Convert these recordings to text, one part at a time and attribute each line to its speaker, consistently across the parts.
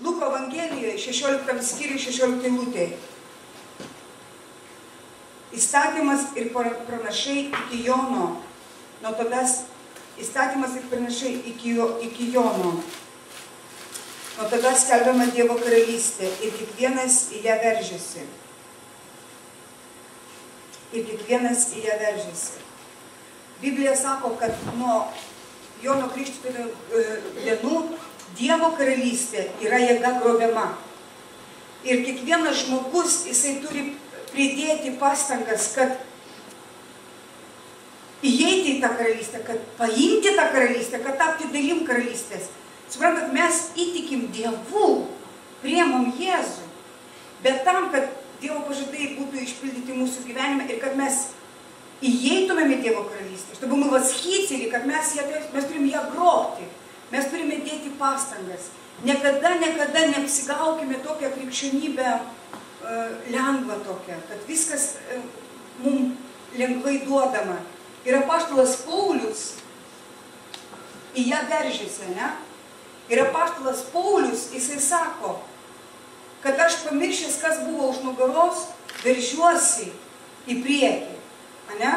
Speaker 1: Luko Evangelijoje 16 skyriui 16 eilutė. Įstatymas ir pranašai iki Jono. Nuo tada įstatymas ir pranašai iki Jono. Nuo tada skelbiama Dievo karalystė ir kiekvienas į ją veržiasi. Ir kiekvienas į ją veržiasi. Biblija sako, kad nuo Jono Krikštytojo dienų Dievo karalystė yra jėga grobiama. Ir kiekvienas žmogus, jisai turi pridėti pastangas, kad įeiti į tą karalystę, kad paimti tą karalystę, kad tapti dalim karalystės. Suprantat, mes įtikim Dievu, priemam Jėzų, bet tam, kad Dievo pažadai būtų išpildyti mūsų gyvenime ir kad mes įeitumėm į Dievo karalystę, чтобы мы восхитили, kad mes turim ją grobti, mes turime dėti pastangas. Niekada neapsigaukime tokią krikščionybę lengvą tokią, kad viskas mums lengvai duodama. Ir apaštalas Paulius į ją veržėsi, ne? Ir apaštalas Paulius, jisai sako, kad aš pamiršęs, kas buvo už nugaros, veržiuosi į priekį. Ne?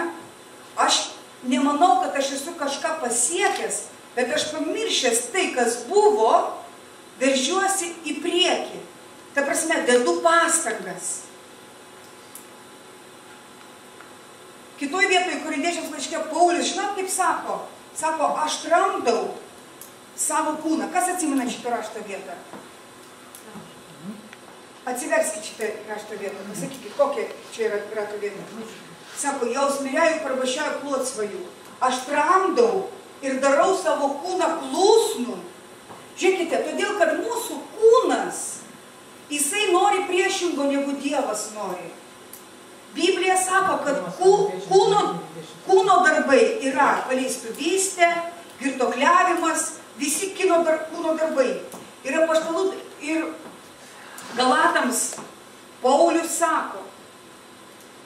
Speaker 1: Aš nemanau, kad aš esu kažką pasiekęs, bet aš pamiršęs tai, kas buvo, veržiuosi į priekį. Ta prasme, dedu pastangas. Kitoj vietoj, Korintiečiams laiške Paulius, žinot, kaip sako? Sako, aš tramdau savo kūną. Kas atsimena šitą rašto vietą? Atsiverskit šitą rašto vietą. Pasakykit, kokia čia yra rašto vieta. Sako, я усмиряю и порабощаю плоть свою. Aš tramdau ir darau savo kūną klusnų. Žiūrėkite, todėl, kad mūsų kūnas, jisai nori priešingo, negu Dievas nori. Biblija sako, kad kūno darbai yra paleistuvystė, girtuokliavimas, visi kūno darbai. Ir apaštalų ir Galatams Paulius sako,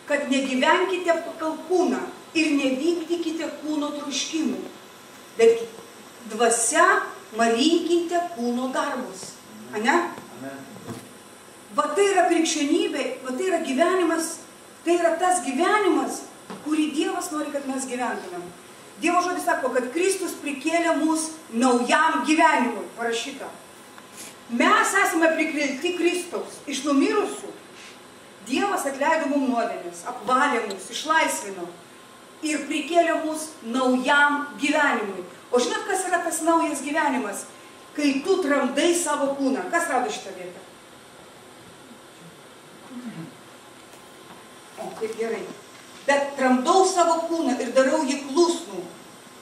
Speaker 1: kad negyvenkite pagal kūną ir nevykdykite kūno troškimų, bet dvasia marinkite kūno darbus. Ane? Va tai yra krikščionybė, va tai yra gyvenimas, tai yra tas gyvenimas, kurį Dievas nori, kad mes gyventumėm. Dievo žodis sako, kad Kristus prikėlė mus naujam gyvenimui, parašyta. Mes esame prikelti Kristaus iš numirusių. Dievas atleido mums nuodėmes, apvalė mus, išlaisvino ir prikėlė mus naujam gyvenimui. O žinot, kas yra tas naujas gyvenimas? Kai tu tramdai savo kūną. Kas rado šitą vietą? O, kaip gerai. Bet tramdau savo kūną ir darau jį klusnų,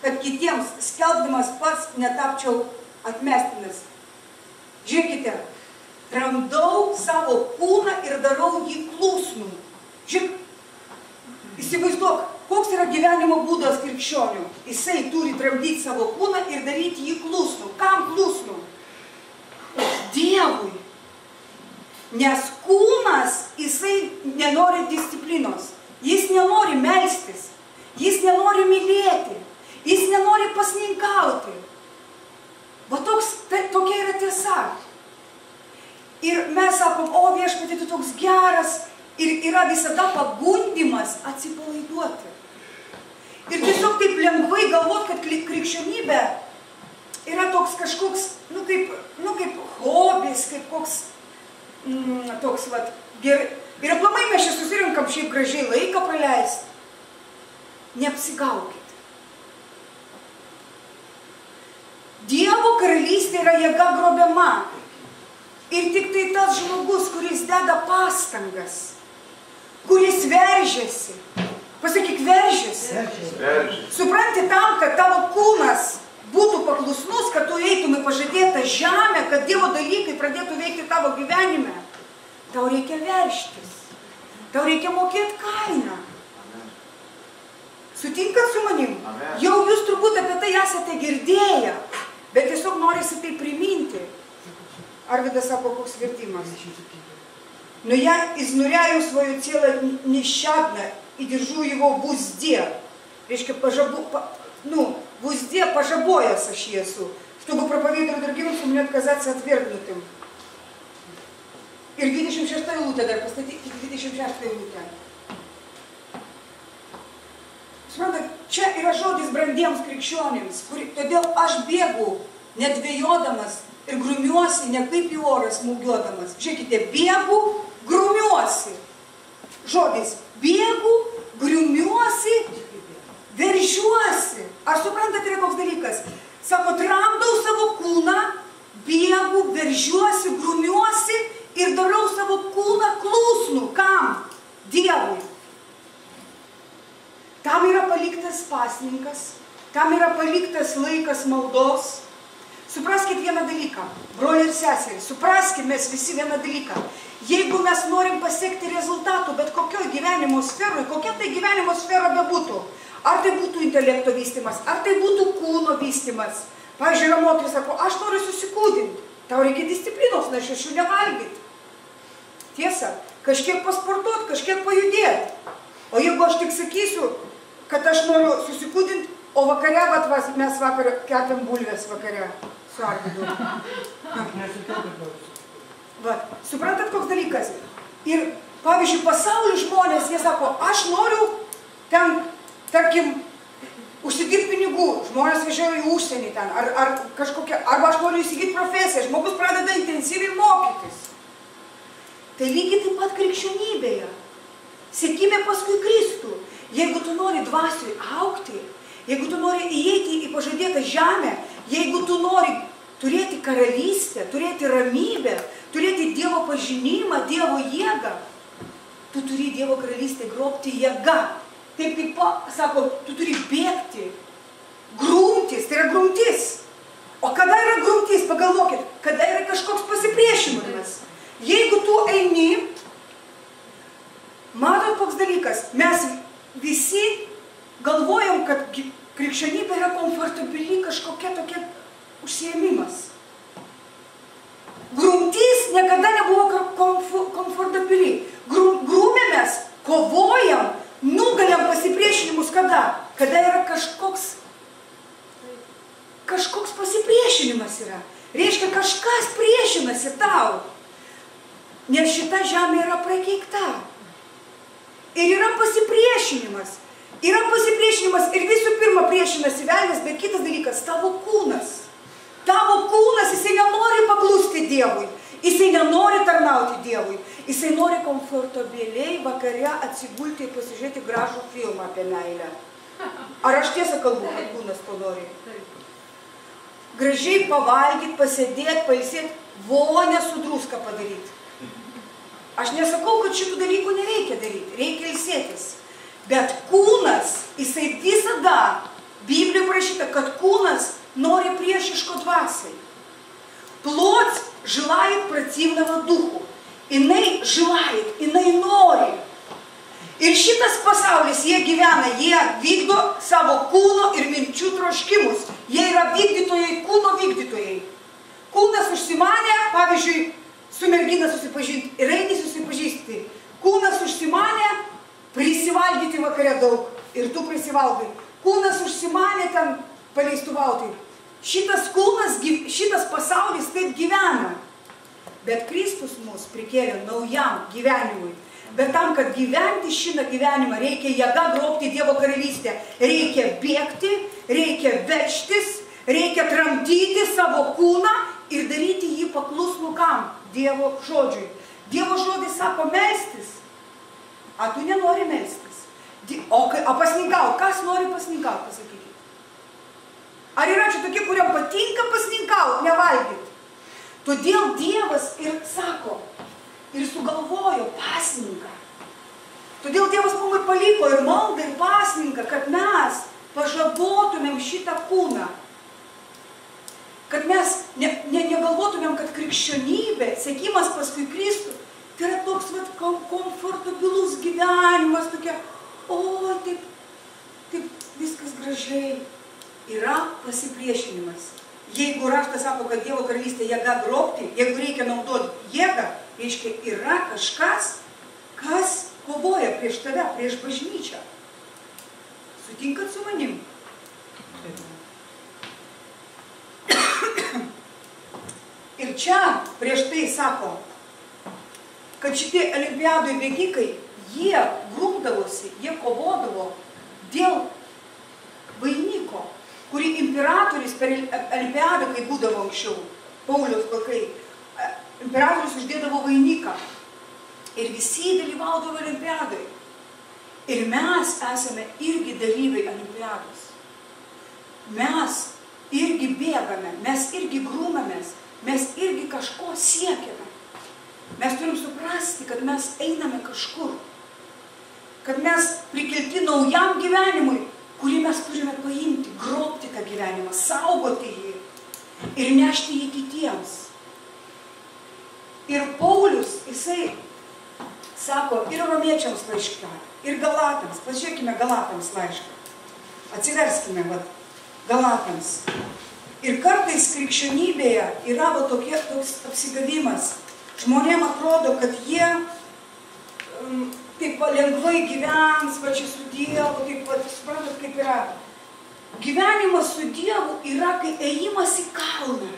Speaker 1: kad kitiems skelbdamas pats netapčiau atmestinas. Žiūrėkite, tramdau savo kūną ir darau jį klusnų. Žiūrėk, įsivaizduok, koks yra gyvenimo būdas krikščionių. Jisai turi tramdyti savo kūną ir daryti jį klusnų. Kam klusnų? Dievui. Nes kūnas, jisai nenori disciplinos. Jis nenori melstis. Jis nenori mylėti. Jis nenori pasninkauti. Va tokia yra tiesa. Ir mes sakom, o viešpatie, tu toks geras. Ir yra visada pagundimas atsipalaiduoti. Ir tiesiog taip lengvai galvot, kad krikščionybė yra toks kažkoks, kaip hobis, kaip koks, toks, vat, gerai. Ir aplamai mes čia susirinkam šiaip gražiai laiką praleisti. Neapsigaukit. Dievo karalystė yra jėga grobiama. Ir tik tai tas žmogus, kuris deda pastangas, kuris veržiasi. Pasakyk, veržiasi. Supranti, tam, kad tavo kūnas būtų paklusnus, kad tu eitumai pažadėtą žemę, kad Dievo dalykai pradėtų veikti tavo gyvenime. Tau reikia verštis. Tau reikia mokėti kainą. Sutinkat su manim? Jau jūs turbūt apie tai esate girdėję, bet tiesiog norisi tai priminti. Arvidas sako, koks vertimas. Но я изнуряю свое тело нещадно и держу его в узде. В узде пожабоясь aš esu, чтобы проповедовать другим, чтобы не отказаться отвергнутым. Ir 26 eilutė dar pastatyti, 26 eilutę. Suprantat, čia yra žodis brandiems krikščionims, todėl aš bėgu, nedvejodamas ir grumiuosi, ne kaip į orą smūgiuodamas. Žiūrėkite, bėgu, grumiuosi. Žodis, bėgu, grumiuosi, veržiuosi. Ar suprantate, yra koks dalykas? Sako, tramdau savo kūną, bėgu, veržiuosi, grumiuosi ir darau savo kūną klusnų. Kam? Dievui. Tam yra paliktas pasninkas, tam yra paliktas laikas maldos. Supraskite vieną dalyką, broliai ir seserys, supraskime mes visi vieną dalyką. Jeigu mes norim pasiekti rezultatų, bet kokioj gyvenimo sferoje, kokia tai gyvenimo sfera bebūtų, ar tai būtų intelekto vystymas, ar tai būtų kūno vystymas. Pavyzdžiui, yra moteris, sako, aš noriu susikūdinti, tau reikia disciplinos, nes šešių nevalgyti. Tiesa, kažkiek pasportuoti, kažkiek pajudėti. O jeigu aš tik sakysiu, kad aš noriu susikūdinti, o vakare, mes vakar kepėm bulvės vakare su Arvidu. Suprantat, koks dalykas? Ir, pavyzdžiui, pasaulio žmonės, jie sako, aš noriu ten, tarkim, užsidirbti pinigų, žmonės važiuoja į užsienį ten, arba aš noriu įsigyti profesiją, žmogus pradeda intensyviai mokytis. Tai lygiai taip pat krikščionybėje. Sekime paskui Kristų. Jeigu tu nori dvasiui augti, jeigu tu nori įeiti į pažadėtą žemę, jeigu tu nori turėti karalystę, turėti ramybę, turėti Dievo pažinimą, Dievo jėgą, tu turi Dievo karalystę grobti jėga. Taip kaip, sako, tu turi bėgti, grumtis, tai yra grumtis. O kada yra grumtis, pagalvokit, kada yra kažkoks pasipriešinimas. Jeigu tu eini, matot koks dalykas, mes visi galvojam, kad krikščionybė yra komfortabili kažkokia tokia užsiėmimas. Grumtis niekada nebuvo komfortabili. Grūmėmės, kovojam, nugaliam pasipriešinimus kada? Kada yra kažkoks pasipriešinimas yra. Reiškia, kažkas priešinasi tau. Nes šita žemė yra prakeikta. Ir yra pasipriešinimas. Yra pasipriešinimas ir visų pirma priešinasi velnias, bet kitas dalykas, tavo kūnas. Tavo kūnas, jisai nenori paklusti Dievui. Jisai nenori tarnauti Dievui. Jisai nori komfortabiliai vakare atsigulti ir pasižiūrėti gražų filmą apie meilę. Ar aš tiesą kalbu, kad kūnas to nori? Gražiai pavalgyti, pasėdėti, pailsėti, vonę su druska padaryti. Aš nesakau, kad šitų dalykų nereikia daryti, reikia ilsėtis. Bet kūnas, jisai visada, Biblijoje parašyta, kad kūnas нори прiešiško dvasiai. Плоть желает противного духу. Jinai желает, jinai nori. Ir šitas pasaulis, jie gyvena, jie vykdo savo kūno ir minčių troškimus. Jie yra vykdytojai, kūno vykdytojai. Kūnas užsimanė, pavyzdžiui, su mergina susipažinti ir eini susipažįsti. Kūnas užsimanė prisivalgyti vakare daug ir tu prisivalgai. Kūnas užsimanė ten paleistuvauti. Šitas kūnas, šitas pasaulis taip gyvena. Bet Kristus mus prikėlė naujam gyvenimui. Bet tam, kad gyventi šitą gyvenimą, reikia jėga grobti Dievo karalystę. Reikia bėgti, reikia veržtis, reikia tramdyti savo kūną ir daryti jį paklusnų kam? Dievo žodžiui. Dievo žodis sako melstis. A tu nenori melstis? O pasninkaut? Kas nori pasninkaut, pasakykit? Ar yra čia tokie, kuriam patinka pasninkaut, nevalgyti? Todėl Dievas ir sako, ir sugalvojo pasninką. Todėl Dievas mums ir paliko ir maldą, ir pasninką, kad mes pažabotumėm šitą kūną. Kad mes negalvotumėm, kad krikščionybė, sekimas paskui Kristų, tai yra toks komfortabilus gyvenimas, tokia, taip viskas gražiai. Yra pasipriešinimas. Jeigu raštas sako, kad Dievo karalystė jėga grobti, jeigu reikia naudoti jėgą, reiškia, yra kažkas, kas kovoja prieš tave, prieš bažnyčią. Sutinkat su manim? Ir čia prieš tai sako, kad šitie olimpiadoj bėgikai, jie grumdavosi, jie kovodavo dėl vainiko, kurį imperatorius per olimpiadą, kai būdavo anksčiau, Pauliaus laikai, imperatorius uždėdavo vainiką. Ir visi dalyvaudavo olimpiadai. Ir mes esame irgi dalyviai olimpiados. Mes irgi bėgame, mes irgi grūmamės, mes irgi kažko siekiame. Mes turim suprasti, kad mes einame kažkur. Kad mes prikelti naujam gyvenimui, kurį mes turime paimti, grobti tą gyvenimą, saugoti jį ir nešti jį kitiems. Ir Paulius, jisai sako, ir romiečiams laišką, ir galatams, pažiūrėkime galatams laišką, atsiverskime galatams. Ir kartais krikščionybėje yra toks apsigavimas. Žmonėm atrodo, kad jie taip lengvai gyvens, va čia su Dievu, taip suprantat, kaip yra. Gyvenimas su Dievu yra kaip ėjimas į kalną.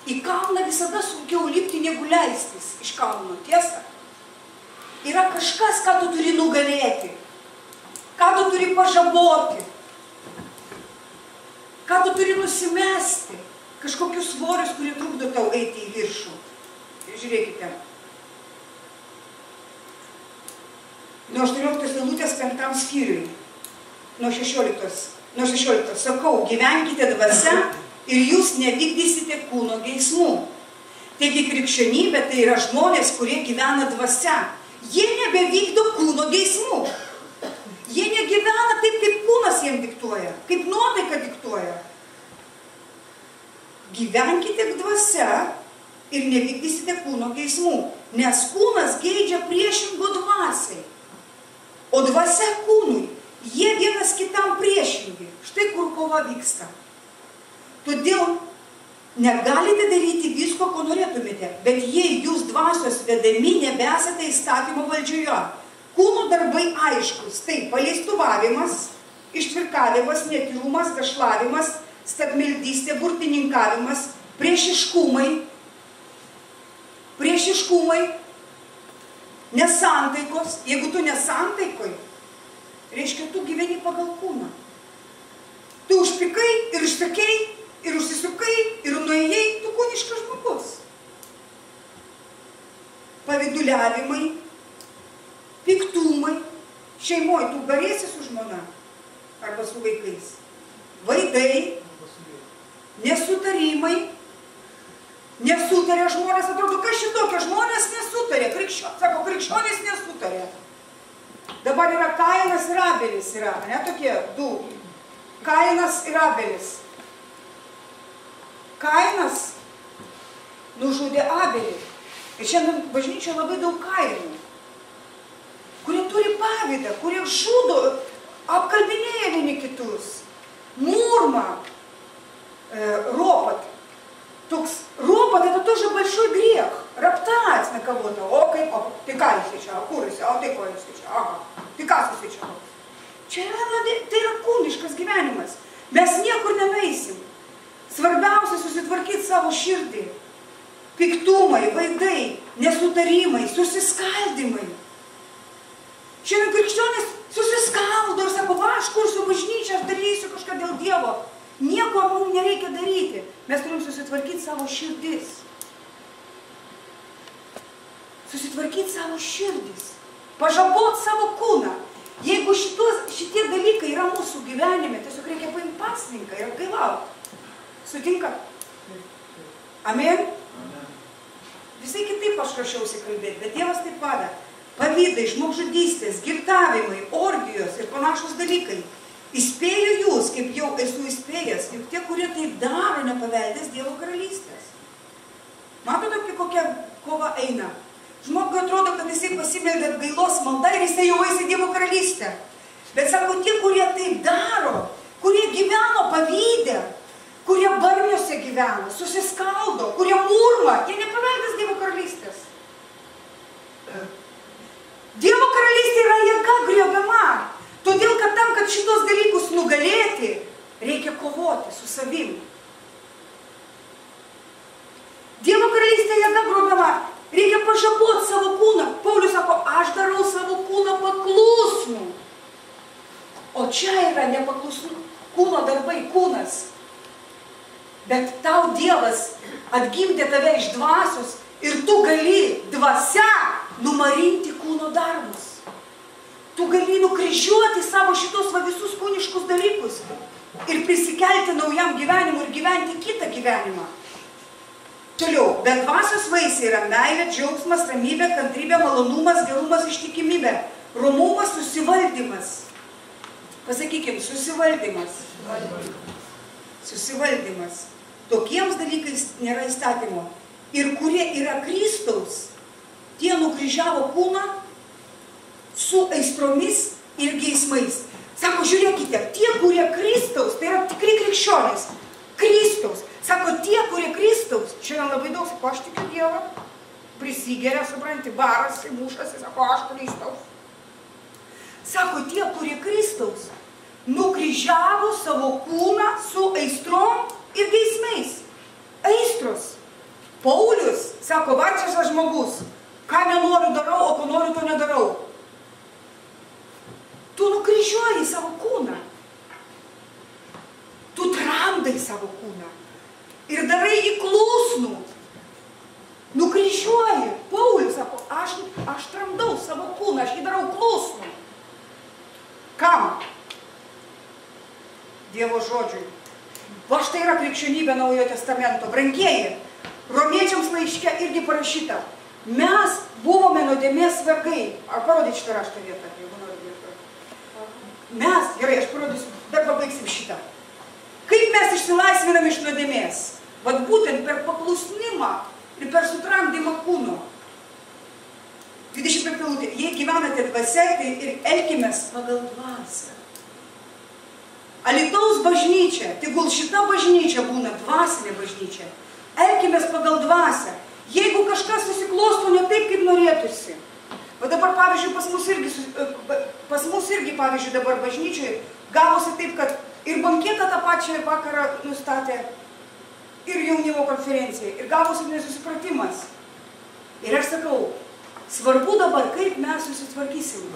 Speaker 1: Į kalną visada sunkiau lipti, negu leistis iš kalno, tiesa? Yra kažkas, ką tu turi nugalėti, ką tu turi pažaboti, ką tu turi nusimesti, kažkokius svorius, kurie trukdo tau eiti į viršų. Žiūrėkite. Nuo 18 eilutės 5 skyriui, nuo 16. Sakau, gyvenkite dvasia ir jūs nevykdysite kūno geismų. Taigi krikščionybė tai yra žmonės, kurie gyvena dvasia. Jie nebevykdo kūno geismų. Jie negyvena taip, kaip kūnas jiem diktuoja, kaip nuotaika diktuoja. Gyvenkite dvasia ir nevykdysite kūno geismų, nes kūnas geidžia priešingo dvasiai, o dvasia kūnui, jie vienas kitam priešingi. Štai kur kova vyksta. Todėl negalite daryti visko, ko norėtumėte, bet jei jūs dvasios vedami nebesate įstatymo valdžioje. Kūno darbai aiškus, tai paleistuvavimas, ištvirkavimas, netyrumas, gašlavimas, stabmeldystė, burtininkavimas, priešiškumai, nesantaikos. Jeigu tu nesantaikoj, reiškia, tu gyveni pagal kūną. Tu užpikai ir išsakei, ir užsisukai, ir nuėjai, tu kūniškas žmogus. Paviduliavimai, piktumai, šeimoje tu barėsi su žmona arba su vaikais. Vaidai, nesutarimai, nesutarė žmonės, atrodo, kas šitokie žmonės nesutarė, sako, krikščionys nesutarė. Dabar yra Kainas ir Abelis, yra, ne tokie du, Kainas ir Abelis. Kainas nužudė Abelį. Ir šiandien bažnyčioje labai daug Kainų, kurie turi pavydą, kurie žudo, apkalbinėja vieni kitus, мурма, ропот. Ропот — это тоже большой грех. Роптать на кого-то. О, ты кай свеча, курisi, o tai koja svečia, aha, tai kas svečia. Čia yra kūniškas gyvenimas. Mes niekur nenueisim. Svarbiausia susitvarkyti savo širdį. Piktumai, vaidai, nesutarimai, susiskaldimai. Šiandien krikščionys susiskaldo ir sako, va, aš kursiu bažnyčią, aš darysiu kažką dėl Dievo. Nieko mums nereikia daryti. Mes turim susitvarkyti savo širdis. Susitvarkyti savo širdis. Pažaboti savo kūną. Jeigu šitie dalykai yra mūsų gyvenime, tiesiog reikia paimti pasninką ir atgailauti. Sutinka? Amen? Visai kitaip aš rašiausi kalbėti, bet Dievas taip padeda. Pavydai, žmogžudystės, girtavimai, orgijos ir panašus dalykai. Įspėju jūs, kaip jau esu įspėjęs, juk tie, kurie tai daro, nepaveldės Dievo karalystės. Matote, kokia kova eina? Žmogui atrodo, kad jisai pasimeldė atgailos maldą ir jisai jau eis į Dievo karalystę. Bet sako, tie, kurie tai daro, kurie gyveno pavydę, kurie barniuose gyvena, susiskaldo, kurie murma, jie nepaveldės Dievo karalystės. Dievo karalystė yra jėga griobiama. Todėl, kad tam, kad šitos dalykus nugalėti, reikia kovoti su savimi. Dievo karalystė jėga griobiama. Reikia pažaboti savo kūną. Paulius Dievas atgimdė tave iš dvasios ir tu gali dvasia numarinti kūno darbus. Tu gali nukryžiuoti savo šitos visus kūniškus dalykus ir prisikelti naujam gyvenimui ir gyventi kitą gyvenimą. Toliau, bet dvasios vaisiai yra meilė, džiaugsmas, ramybė, kantrybė, malonumas, gerumas, ištikimybė, romumas, susivaldymas. Pasakykim, susivaldymas. Susivaldymas. Tokiems dalykais nėra įstatymo. Ir kurie yra Kristaus, tie nukryžiavo kūną su aistromis ir geismais. Sako, žiūrėkite, tie, kurie Kristaus, tai yra tikri krikščionys. Kristaus. Sako, tie, kurie Kristaus, šiandien labai daug, sako, aš tikiu Dievą, prisigeria, supranti, barasi, mušasi, sako, aš Kristaus. Sako, tie, kurie Kristaus, nukryžiavo savo kūną su aistrom ir geismais. Aistros. Paulius, sako, vargšas žmogus, ką nenoriu darau, o ko noriu, to nedarau. Tu nukryžiuoji savo kūną. Tu tramdai savo kūną. Ir darai jį klusnų. Nukryžiuoji. Paulius sako, aš tramdau savo kūną, aš jį darau klusnų. Kam? Dievo žodžiui. Va štai yra krikščionybė Naujojo testamento. Brangieji, romiečiams laiške irgi parašyta. Mes buvome nuodėmės vergai. Ar parodyt šitą raštą vietą, jeigu noriu vietą? Mes, gerai, aš parodysiu, dar pabaigsim šitą. Kaip mes išsilaisvinam iš nuodėmės? Vat būtent per paklusnimą ir per sutramdymą kūno. 25 eilutė. Jei gyvenate dvasia, tai ir elkimės pagal dvasią. Alytaus bažnyčia, tegul šita bažnyčia būna dvasinė bažnyčia. Elkimės pagal dvasią. Jeigu kažkas susiklosto ne taip, kaip norėtųsi. O dabar, pavyzdžiui, pas mus irgi, pavyzdžiui, dabar bažnyčiai gavosi taip, kad ir banketą tą pačią vakarą nustatė, ir jaunimo konferencijai, ir gavosi nesusipratimas. Ir aš sakau, svarbu dabar, kaip mes susitvarkysim.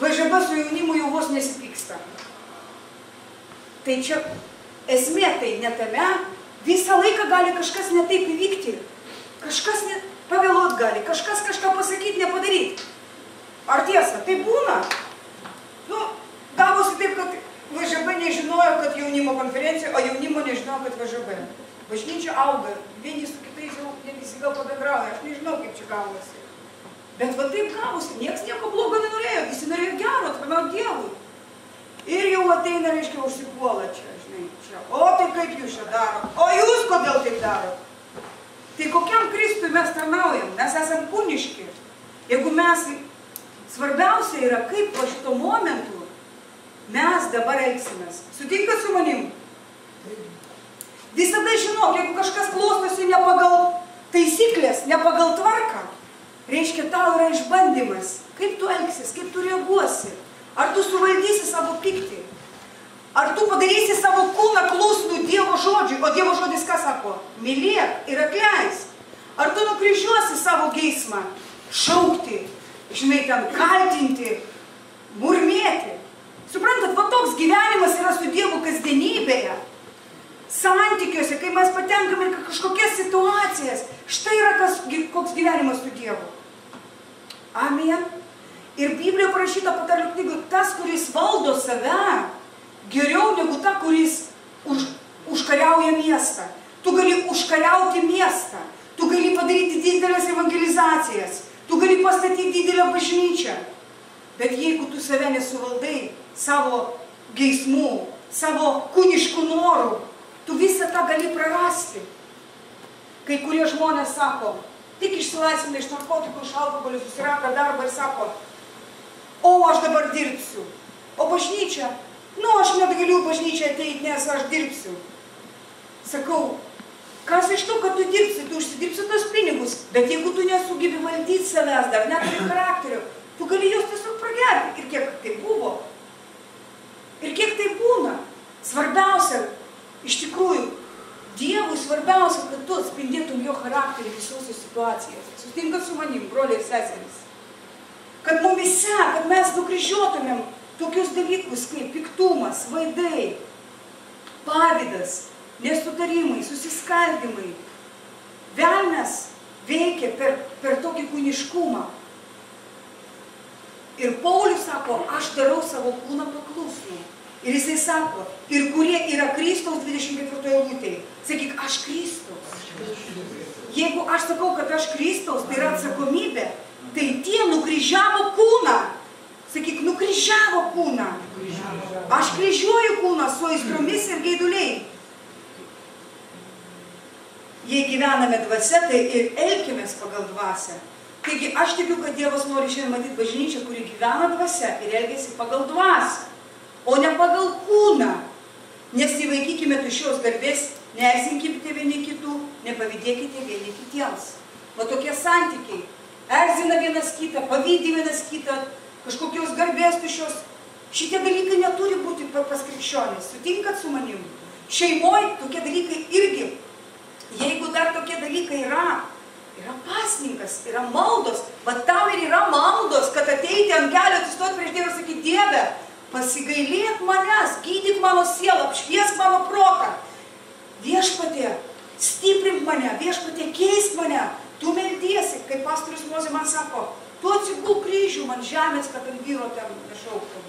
Speaker 1: VŽB su jaunimu jau vos nesipyksta. Tai čia esmė tai ne tame, visą laiką gali kažkas ne taip įvykti. Kažkas pavėluot gali, kažkas kažką pasakyti, nepadaryti. Ar tiesa? Tai būna. Nu, gavosi taip, kad VŽB nežinojo, kad jaunimo konferencija, o jaunimo nežinojo, kad VŽB. Bažnyčia auga, vieni su kitais jau visi gal pabendrauja, aš nežinau, kaip čia gavosi. Bet va taip gavosi, nieks nieko blogo nenorėjo, visi norėjo gero, atpamiau Dievui. Ir jau ateina, reiškia, užsipuola čia, žinai, čia. O tai kaip jūs čia darot? O jūs kodėl taip darot? Tai kokiam Kristui mes tarnaujam? Mes esam kūniški. Jeigu mes, svarbiausia yra, kaip po šito momentu mes dabar elgsimės. Sutinkat su manim? Visada žinok, jeigu kažkas klostosi ne pagal taisyklės, ne pagal tvarką, reiškia, tau yra išbandymas. Kaip tu elgsis, kaip tu reaguosi? Ar tu suvaldysi savo pyktį? Ar tu padarysi savo kūną klusnų Dievo žodžiui? O Dievo žodis ką sako? Mylėk ir atleisk. Ar tu nukryžiuosi savo geismą? Šaukti, žinai, ten kaltinti, murmėti. Suprantat, va toks gyvenimas yra su Dievu kasdienybėje. Santykiuose, kai mes patenkame į kažkokias situacijas. Štai yra koks gyvenimas su Dievu. Amen. Ir Biblijoje parašyta patarlių knygų, tas, kuris valdo save, geriau negu ta, kuris užkariauja miestą. Tu gali užkariauti miestą, tu gali padaryti didelės evangelizacijas, tu gali pastatyti didelę bažnyčią. Bet jeigu tu save nesuvaldai savo geismų, savo kūniškų norų, tu visą tą gali prarasti. Kai kurie žmonės sako, tik išsilaisvina iš narkotikų, iš alkoholio, susiranda darbą ir sako, o aš dabar dirbsiu. O bažnyčia, nu aš negaliu bažnyčią ateiti, nes aš dirbsiu. Sakau, kas iš to, kad tu dirbsi, tu užsidirbsi tos pinigus, bet jeigu tu nesugebi valdyti savęs, dar neturi charakterio, tu gali jos tiesiog pragerti. Ir kiek tai buvo. Ir kiek tai būna. Svarbiausia, iš tikrųjų, Dievui svarbiausia, kad tu atspindėtum jo charakterį visose situacijose. Sutinkat su manim, broliai ir seserys. Kad mumise, kad mes nukryžiuotumėm tokius dalykus kaip piktumas, vaidai, pavydas, nesutarimai, susiskaldimai. Velnias veikia per tokį kūniškumą. Ir Paulius sako, aš darau savo kūną paklusnų. Ir jisai sako, ir kurie yra Kristaus 24 eilutėje, sakyk, aš Kristaus. Jeigu aš sakau, kad aš Kristaus, tai yra atsakomybė, tai tie nukryžiavo kūną. Sakyk, nukryžiavo kūną. Aš kryžiuoju kūną su aistromis ir geiduliai. Jei gyvename dvasia, tai ir elkimės pagal dvasią. Taigi aš tikiu, kad Dievas nori šiandien matyti bažnyčią, kuri gyvena dvasia ir elgiasi pagal dvasią, o ne pagal kūną. Nesivaikykime tuščios garbės, neerzinkite vieni kitų, nepavydėkite vieni kitiems. Va tokie santykiai. Erzina vienas kitą, pavydi vienas kitą, kažkokios garbės tuščios. Šitie dalykai neturi būti pas krikščionis. Sutinkat su manim? Šeimoje tokie dalykai irgi. Jeigu dar tokie dalykai yra pasninkas, yra maldos, va tau ir yra maldos, kad ateiti ant kelio, atsistoti prieš Dievą ir sakyti, Dieve, pasigailėk manęs, gydyk mano sielą, apšviesk mano protą. Viešpatie, stiprink mane, viešpatie, keisk mane. Tu meldiesi, kaip pastorius Mozė man sako, tu atsigulk kryžių man žemės, kad ant vyro ten nešauktum.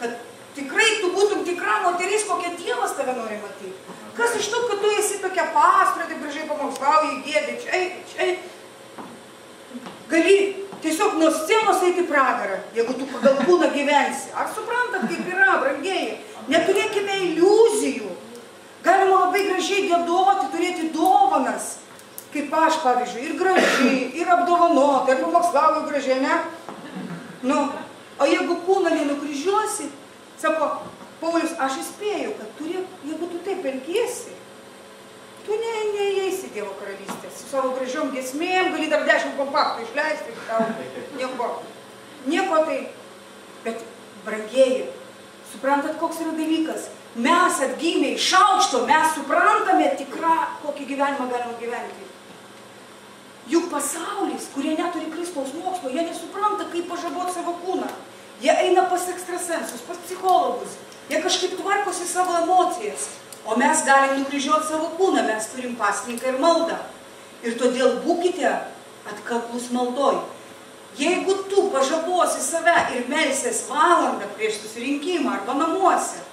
Speaker 1: Kad tikrai tu būtum tikra moteris, kokia Dievas tave nori matyti. Kas iš to, kad tu esi tokia pastorė, taip gražiai pamokslauji, gėdi, čia. Gali tiesiog nuo scenos eiti pragarą, jeigu tu pagal kūną gyvensi. Ar suprantat, kaip yra, brangieji? Neturėkime iliuzijų. Galima labai gražiai giedoti, turėti dovanas. Kaip aš, pavyzdžiui, ir gražiai, ir apdovanota, ir pamokslauju gražiai, ne? Nu, o jeigu kūną nenukryžiuosi, sako, Paulius, aš įspėjau, kad jeigu tu taip elgiesi, tu neįeisi Dievo karalystės. Su savo gražiom giesmėm gali dar 10 kompaktų išleisti, tau nieko tai. Bet, brangieji, suprantat, koks yra dalykas? Mes atgimę iš aukšto, mes suprantame tikrą, kokį gyvenimą galima gyventi. Juk pasaulis, kurie neturi Kristaus mokslo, jie nesupranta, kaip pažaboti savo kūną. Jie eina pas ekstrasensus, pas psichologus. Jie kažkaip tvarkosi savo emocijas. O mes galim nukryžiuoti savo kūną, mes turim pasninką ir maldą. Ir todėl būkite atkaklus maldoj. Jeigu tu pažabosi save ir melsies valandą prieš susirinkimą arba namuose,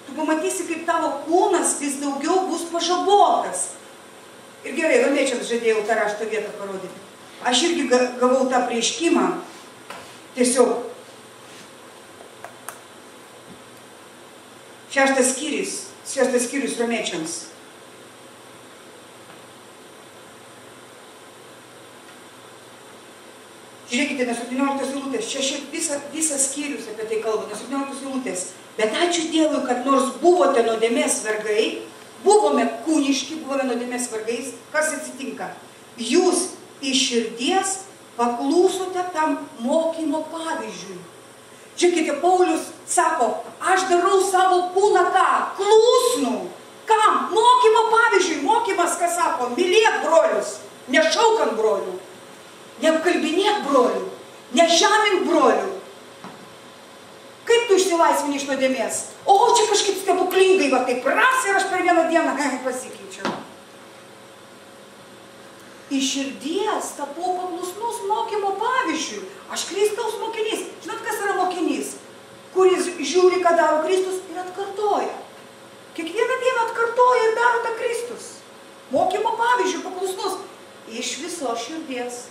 Speaker 1: tu pamatysi, kaip tavo kūnas vis daugiau bus pažabotas. Ir gerai, romiečiams žadėjau tą rašto vietą parodyti. Aš irgi gavau tą prieškimą. Tiesiog. 6 skyrius romiečiams. Žiūrėkite, nuo 17 eilutės. Čia visas skyrius apie tai kalba, nuo 17 eilutės. Bet ačiū Dievui, kad nors buvote nuodėmės vergai, buvome kūniški, buvome nuodėmės vergais, kas atsitinka? Jūs iš širdies paklūsote tam mokymo pavyzdžiui. Žiūrėkite, Paulius sako, aš darau savo kūną ką? Klusnų. Kam? Mokymo pavyzdžiui. Mokymas, ką sako? Mylėk brolius, nešauk ant brolių, neapkalbinėk brolių, nežemink brolių. Kaip tu išsilaisvini iš nuodėmės? O, čia kažkaip stebuklingai, va taip ras ir aš per vieną dieną pasikeičiau. Iš širdies tapau paklusnus mokymo pavyzdžiui. Aš Kristaus mokinys. Žinot, kas yra mokinys? Kuris žiūri, ką daro Kristus ir atkartoja. Kiekvieną dieną atkartoja ir daro tą Kristus. Mokymo pavyzdžiui paklusnus. Iš visos širdies.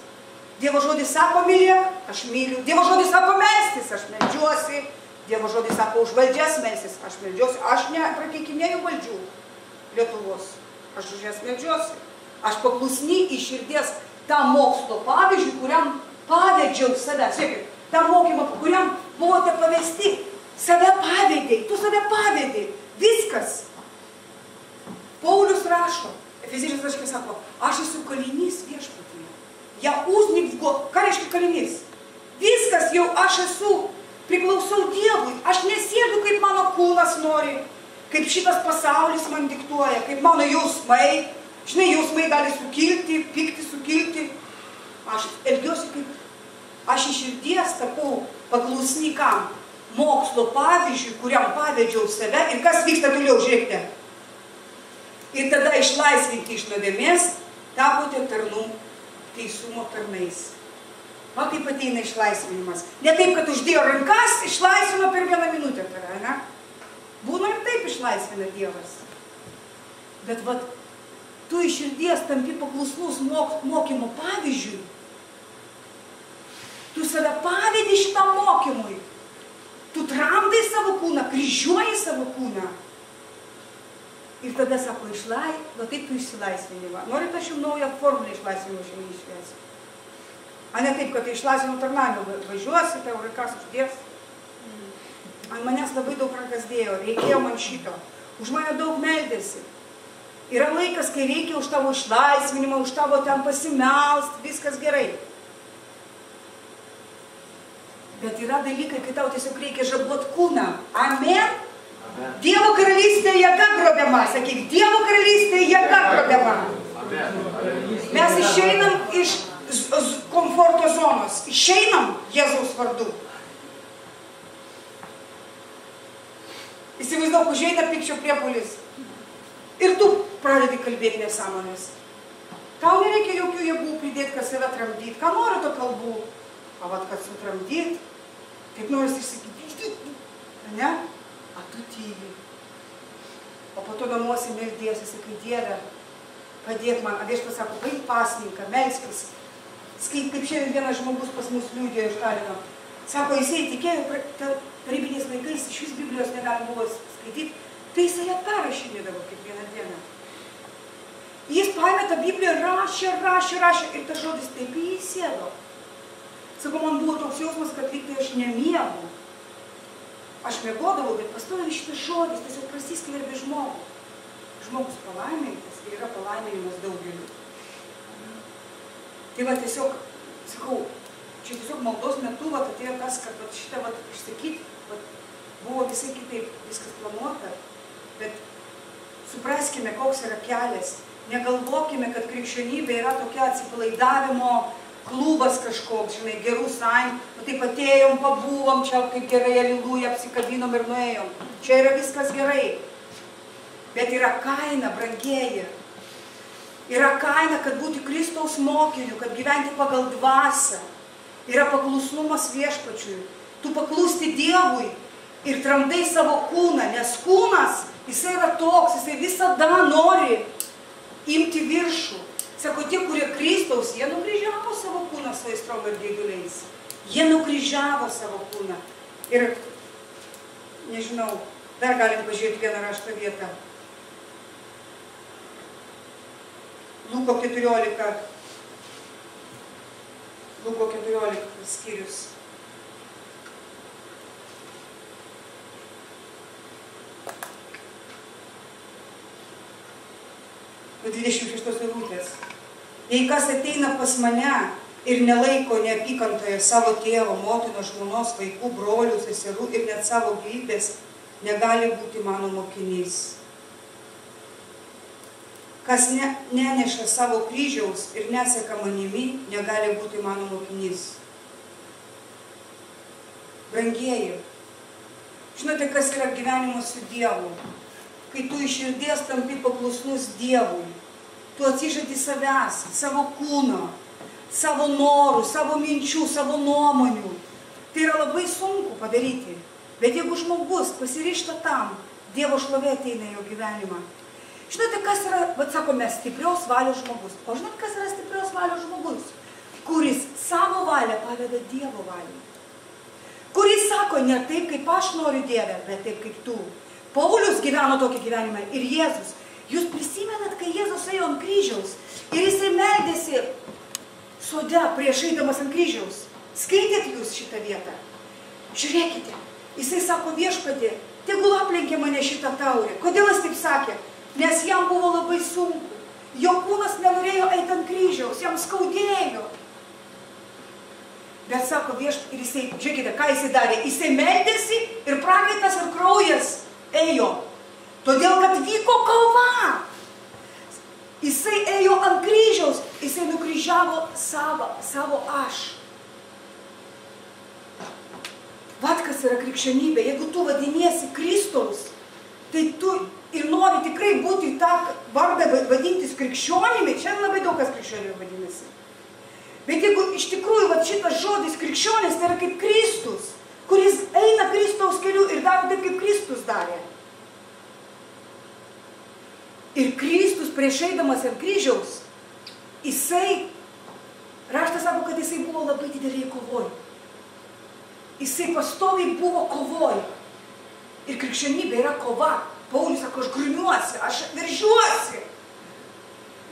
Speaker 1: Dievo žodis sako mylėk, aš myliu. Dievo žodis sako melstis, aš meldžiuosi. Dievo žodis sako už valdžias melstis, aš meldžiuosi. Aš neprakeikinėju valdžių Lietuvos. Aš už jas meldžiuosi. Aš paklusni iš širdies tą mokslo pavyzdžių, kuriam pavedžiau save. Žiūrėkit, tą mokymą, kuriam buvote pavesti. Save pavedėjai, tu save pavedėjai. Viskas. Paulius rašo, Efeziečiams laiške sako, aš esu kalinys viešpatyje. Ja uznik, ką reiškia kalinys? Viskas jau aš esu, priklausau Dievui. Aš nesėdu, kaip mano kūnas nori, kaip šitas pasaulis man diktuoja, kaip mano jausmai. Žinai, jausmai gali sukilti, pikti sukilti. Aš elgiuosi kaip... Aš iš širdies tapau paklusni kam? Mokslo pavyzdžiui, kuriam pavedžiau save. Ir kas vyksta toliau, žiūrėkite. Ir tada išlaisvinti iš nuodėmės, tapote tarnų teisumo tarnais. Va kaip ateina išlaisvinimas. Ne taip, kad uždėjo rankas, išlaisvino per 1 minutę tave, ne? Būna ir taip išlaisvina Dievas. Bet va, tu iš širdies tampi paklusnus mokymo pavyzdžiui. Tu save pavedi šitam mokymui. Tu tramdai savo kūną, kryžiuoji savo kūną. Ir tada sako, va taip tu išsilaisvinimą. Norit aš jums naują formulę išlaisvinimo šiandien išvesiu. A ne taip, kad išlaisvinimo tarnavimo važiuosi, tau rankas uždės. Ant manęs labai daug rankas dėjo, reikėjo man šito. Už mane daug meldėsi. Yra laikas, kai reikia už tavo išlaisvinimą, už tavo ten pasimelst, viskas gerai. Bet yra dalykai, kai tau tiesiog reikia žabot kūną. Amen? Dievo karalystė jėga grobiama. Sakyk, Dievo karalystė jėga grobiama. Mes išeinam iš komforto zonos. Išeinam Jėzaus vardu. Įsivaizduok, užeina pykčio priepuolis. Ir tu pradedi kalbėti nesąmonės. Tau nereikia jokių jėgų pridėti, kad save tramdyt. Ką nori to kalbų? O vat, kad sutramdyt, kaip noris išsakyti. Ne? A tu tyli. O po to namuose meldiesi, sakai, Dieve, padėk man. A viešpats sako, paimk pasninką, melskis. Kaip šiandien vienas žmogus pas mus liūdėjo iš Talino. Sako, jisai tikėjo, tarybiniais laikais iš vis Biblijos negalima buvo skaityti, tai jisai ją perrašinėdavo kiekvieną dieną. Jis paėmė tą Bibliją, rašė ir tas žodis taip įsėdo. Sako, man buvo toks jausmas, kad lyg tai aš nemiegu. Aš miegodavau, bet pastoviai šitas žodis tiesiog prasiskverbė žmogų. Žmogus palaimintas ir yra palaiminimas daugeliu. Tai va tiesiog, sakau, čia tiesiog maldos metu atėjo tas, kad šitą išsakyti, buvo visai kitaip viskas planuota, bet supraskime, koks yra kelias. Negalvokime, kad krikščionybė yra tokia atsipalaidavimo klubas kažkoks, žinai, gerų sąjungų, taip atėjom, pabuvom, čia kaip gerai, aliluja, apsikabinom ir nuėjom. Čia yra viskas gerai. Bet yra kaina, brangieji. Yra kaina, kad būti Kristaus mokiniu, kad gyventi pagal dvasią. Yra paklusnumas viešpačiui. Tu paklusti Dievui ir tramdai savo kūną, nes kūnas, jisai yra toks, jisai visada nori imti viršų. Sako, tie, kurie Kristaus, jie nukryžiavo savo kūną su aistrom ir geiduliais. Jie nukryžiavo savo kūną. Ir, nežinau, dar galim pažiūrėti vieną rašto vietą. Luko 14 skyrius. Nuo 26 eilutės. Jei kas ateina pas mane ir nelaiko neapykantoje savo tėvo, motinos, žmonos, vaikų, brolių, seserų ir net savo gyvybės, negali būti mano mokinys. Kas neneša savo kryžiaus ir neseka manimi, negali būti mano mokinys. Brangieji, žinote, kas yra gyvenimas su Dievu? Kai tu iš širdies tampi paklusnus Dievui, tu atsižadi savęs, savo kūno, savo norų, savo minčių, savo nuomonių. Tai yra labai sunku padaryti. Bet jeigu žmogus pasiryžta tam, Dievo šlovė ateina į jo gyvenimą. Žinote, kas yra, sakome, stiprios valios žmogus. O žinot, kas yra stiprios valios žmogus? Kuris savo valią paveda Dievo valiai. Kuris sako, ne taip, kaip aš noriu, Dieve, bet taip, kaip tu. Paulius gyveno tokį gyvenimą ir Jėzus. Jūs prisimenat, kai Jėzus ėjo ant kryžiaus ir jisai meldėsi sode prieš eidamas ant kryžiaus. Skaitėt jūs šitą vietą? Žiūrėkite, jisai sako, viešpatie, tegul aplenkė mane šitą taurę. Kodėl jis taip sakė? Nes jam buvo labai sunku. Jo kūnas nenorėjo eiti ant kryžiaus, jam skaudėjo. Bet sako viešpatie, ir jisai, žiūrėkite, ką jisai darė? Jisai meldėsi ir prakaitas ir kraujas ėjo. Todėl, kad vyko kova. Jisai ėjo ant kryžiaus, jisai nukryžiavo savo aš. Vat kas yra krikščionybė. Jeigu tu vadiniesi Kristaus, tai tu ir nori tikrai būti tą vardą vadintis krikščionimi, čia labai daug kas krikščionimi vadinasi. Bet jeigu iš tikrųjų va, šitas žodis krikščionis, tai yra kaip Kristus, kuris eina Kristaus keliu ir daro taip, kaip Kristus darė. Ir Kristus prieš eidamas ant kryžiaus, jisai, raštas sako, kad jisai buvo labai dideliai kovoj. Jisai pastoviai buvo kovoj. Ir krikščionybė yra kova. Paulius sako, aš grumiuosi, aš veržiuosi.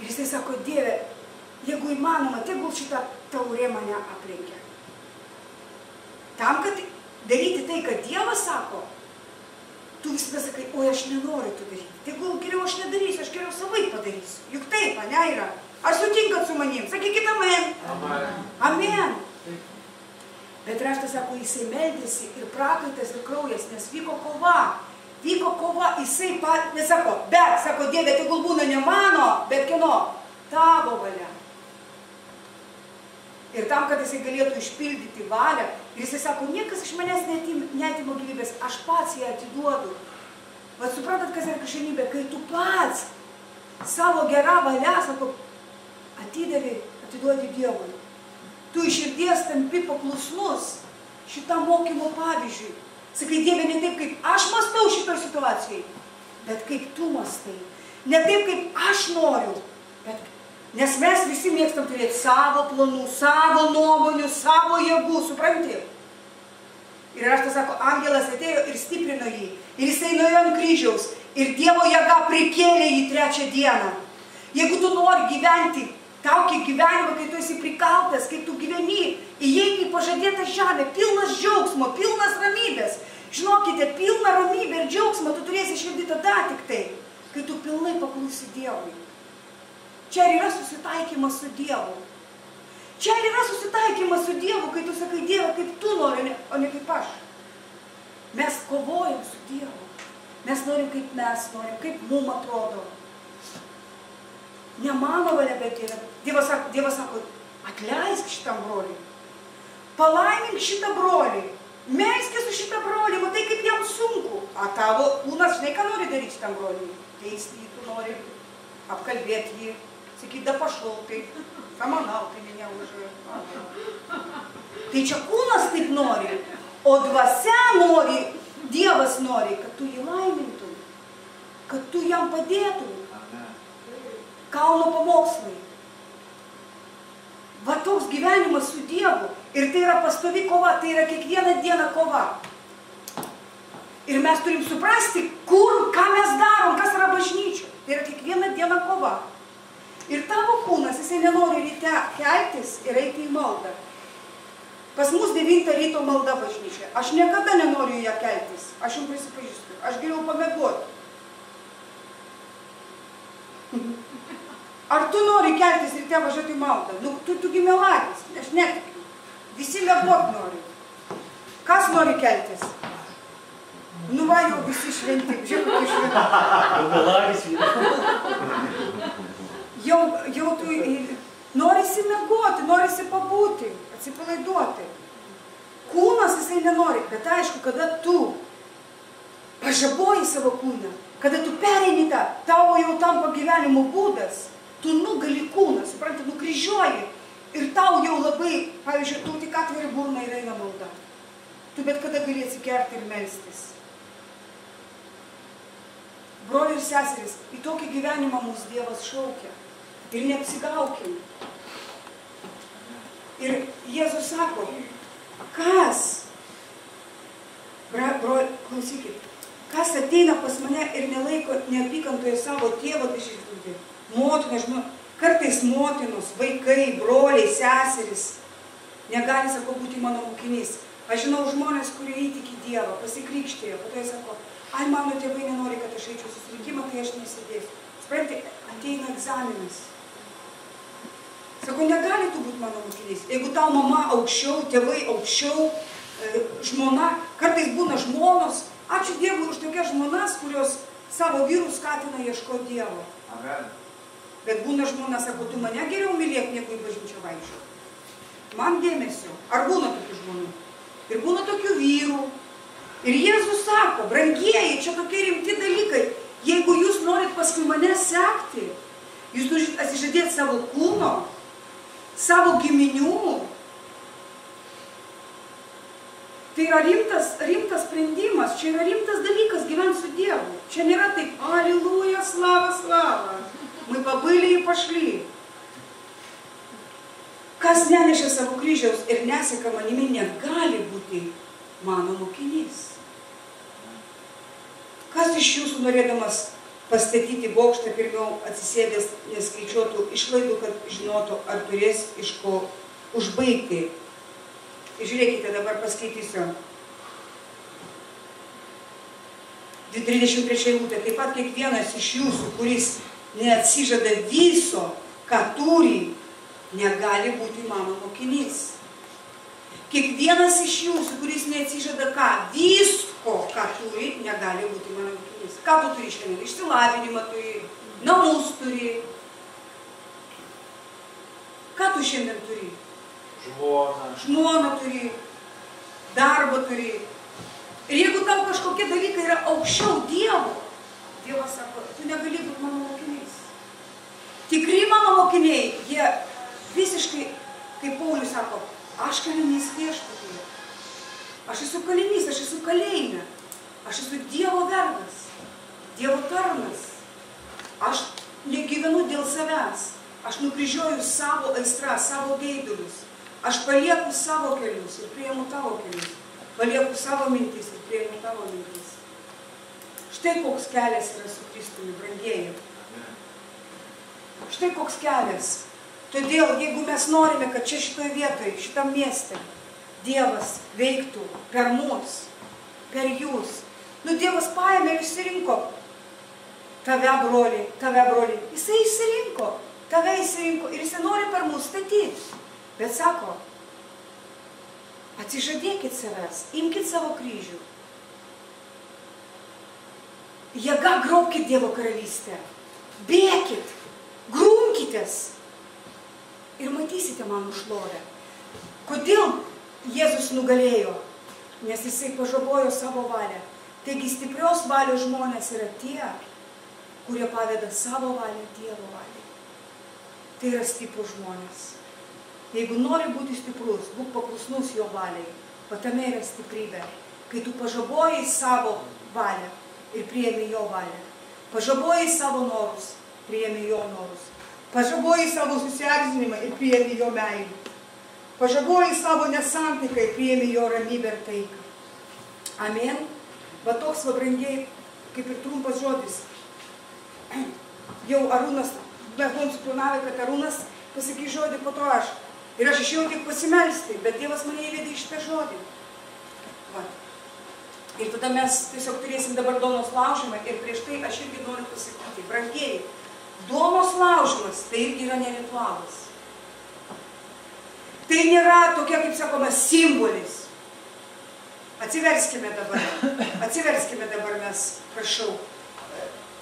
Speaker 1: Ir jisai sako, Dieve, jeigu įmanoma, tegul šitą taurė mane aplenkia. Tam, kad daryti tai, kad Dievas sako, tu visada sakai, oi, aš nenoriu to daryti. Tegul geriau aš nedarysiu, aš geriau savai padarysiu. Juk taip, ane yra. Ar sutinkat su manim? Sakykit amen. Amen. Amen. Bet raštas sako, jisai meldėsi ir prakaitas ir kraujas, nes vyko kova. Vyko kova, jisai nesako, bet, sako, Dieve, tegul būna ne mano, bet kieno? Tavo valia. Ir tam, kad jisai galėtų išpildyti valią, ir jisai sako, niekas iš manęs neatimo gyvybės, aš pats ją atiduodu. Vat suprantat, kas yra krikščionybė, kai tu pats savo gerą valią, sako, atiduodi Dievui. Tu iš širdies tampi paklusnus šitam mokymo pavyzdžiui. Sakai, Dieve, ne taip, kaip aš mąstau šitoj situacijai, bet kaip tu mąstai. Ne taip, kaip aš noriu, bet nes mes visi mėgstam turėti savo planų, savo nuomonių, savo jėgų, supranti? Ir raštas sako, angelas atėjo ir stiprino jį. Ir jisai nuėjo ant kryžiaus. Ir Dievo jėga prikėlė jį 3 dieną. Jeigu tu nori gyventi tokį gyvenimą, kai tu esi prikaltas, kai tu gyveni, įeini į pažadėtą žemę, pilnas džiaugsmo, pilnas ramybės. Žinokite, pilna ramybė ir džiaugsmo tu turėsi širdį tada tik tai, kai tu pilnai paklusi Dievui. Čia yra susitaikymas su Dievu. Čia yra susitaikymas su Dievu, kai tu sakai, Dieve, kaip tu nori, o ne kaip aš. Mes kovojam su Dievu. Mes norim, kaip mes norim, kaip mum atrodo. Ne mano valia, bet Dievas sako, atleisk šitam broliui. Palaimink šitą brolį. Melskis su šitą brolį, matai, kaip jam sunku. A tavo kūnas, žinai, ką nori daryti šitam broliui? Teisti jį, tu nori apkalbėti jį. Sakyt, da pašlau, tai samanau, tai меня уже. Tai čia kūnas taip nori, o dvasia nori, Dievas nori, kad tu jį laimintum, kad tu jam padėtum. Kalno pamokslai. Va toks gyvenimas su Dievu. Ir tai yra pastovi kova, tai yra kiekvieną dieną kova. Ir mes turim suprasti, ką mes darom, kas yra bažnyčia. Tai yra kiekvieną dieną kova. Ir tavo kūnas, jisai nenori ryte keltis ir eiti į maldą. Pas mus 9 ryto malda bažnyčia. Aš niekada nenoriu ją keltis. Aš jums prisipažįstu. Aš geriau pamiegoti. Ar tu nori keltis ryte važiuoti į maldą? Nu, tu gimelagis. Aš netikiu. Visi miegot nori. Kas nori keltis? Nu va, jau visi šventi. Žiūrėk, kokie šventi. Jau tu norisi miegoti, norisi pabūti, atsipalaiduoti. Kūnas jisai nenori, bet aišku, kada tu pažaboji savo kūną, kada tu pereini tą, tavo jau tampa gyvenimo būdas, tu nugali kūną, supranti, nukryžiuoji ir tau jau labai, pavyzdžiui, tu tik atveri burną ir eina malda. Tu bet kada gali atsikerti ir melstis. Broliai ir seserys, į tokį gyvenimą mūsų Dievas šaukia. Ir neapsigaukim. Ir Jėzus sako, kas, klausykit, kas ateina pas mane ir nelaiko neapykantoje savo tėvą, motiną, kartais motinos, vaikai, broliai, seserys, negali, sako, būti mano mokinys. Aš žinau žmonės, kurie įtiki Dievą, pasikrikštėjo, po to jie sako, ai, mano tėvai nenori, kad aš eičiau susirinkimą, tai aš nesėdėsiu. Supranti, ateina egzaminas. Sako, negali tu būti mano mokinys. Jeigu tau mama aukščiau, tėvai aukščiau, žmona, kartais būna žmonos, ačiū Dievui už tokias žmonas, kurios savo vyrus skatina ieškoti Dievo. Amen. Bet būna žmona, sako, tu mane geriau mylėk, negu į bažnyčią vaikščiau. Man dėmesio. Ar būna tokių žmonių? Ir būna tokių vyrų. Ir Jėzus sako, brangieji, čia tokie rimti dalykai. Jeigu jūs norit paskui mane sekti, jūs turit atsižadėti savo kūno, savo giminių. Tai yra rimtas sprendimas, čia yra rimtas dalykas gyventi su Dievu. Čia nėra taip, aliluja, slava, slava. Мы побыли и пошли. Kas nenešė savo kryžiaus ir neseka manimi, negali būti mano mokinys. Kas iš jūsų norėdamas pastatyti bokštą pirmiau atsisėdęs neskaičiuotų išlaidų, kad žinotų, ar turės iš ko užbaigti. Ir žiūrėkite, dabar paskaitysiu. 33 eilutė. Taip pat kiekvienas iš jūsų, kuris neatsižada viso, ką turi, negali būti mano mokinys. Kiekvienas iš jūsų, kuris neatsižada ką, visko, ką turi, negali būti mano mokinys. Ką tu turi šiandien? Išsilavinimą turi, namus turi. Ką tu šiandien turi? Žmoną turi, darbą turi. Ir jeigu tau kažkokie dalykai yra aukščiau Dievo, Dievas sako, tu negali būti mano mokinys. Tikri mano mokiniai, jie visiškai, kaip Paulius sako, aš kalinys viešpatyje. Aš esu kalinys, aš esu kalėjime. Aš esu Dievo vergas, Dievo tarnas. Aš negyvenu dėl savęs. Aš nukryžiuoju savo aistrą, savo geidulius. Aš palieku savo kelius ir priimu tavo kelius. Palieku savo mintis ir priimu tavo mintis. Štai koks kelias yra su Kristumi, brangieji. Štai koks kelias. Todėl, jeigu mes norime, kad čia šitoje vietoje, šitam mieste, Dievas veiktų per mus, per jūs. Dievas paėmė ir išsirinko tave, broli. Jisai išsirinko, tave išsirinko ir jisai nori per mus statyti. Bet sako, atsižadėkit savęs, imkit savo kryžių. Jėga grobkit Dievo karalystę. Bėkit, grumkitės ir matysite mano šlovę. Kodėl Jėzus nugalėjo? Nes jisai pažabojo savo valią. Taigi stiprios valios žmonės yra tie, kurie paveda savo valią Dievo valiai. Tai yra stiprus žmonės. Jeigu nori būti stiprus, būk paklusnus jo valiai, o tame yra stiprybė. Kai tu pažaboji savo valią ir priėmi jo valią, pažaboji savo norus, priėmi jo norus, pažaboji savo susierzinimą ir priėmi jo meilį, pažaboji savo nesantaiką ir priėmi jo ramybę ir taiką. Amen. Va toks, va brangiai, kaip ir trumpas žodis. Jau Arūnas, mes buvom suplanavę, kad Arūnas pasakys žodį, po to aš. Ir aš išėjau tik pasimelsti, bet Dievas mane įvedė į šitą žodį. Va. Ir tada mes tiesiog turėsim dabar duonos laužymą ir prieš tai aš irgi noriu pasakyti, brangieji, duonos laužymas tai irgi yra ne ritualas. Tai nėra tokia, kaip sakoma, simbolis. Atsiverskime dabar mes, prašau,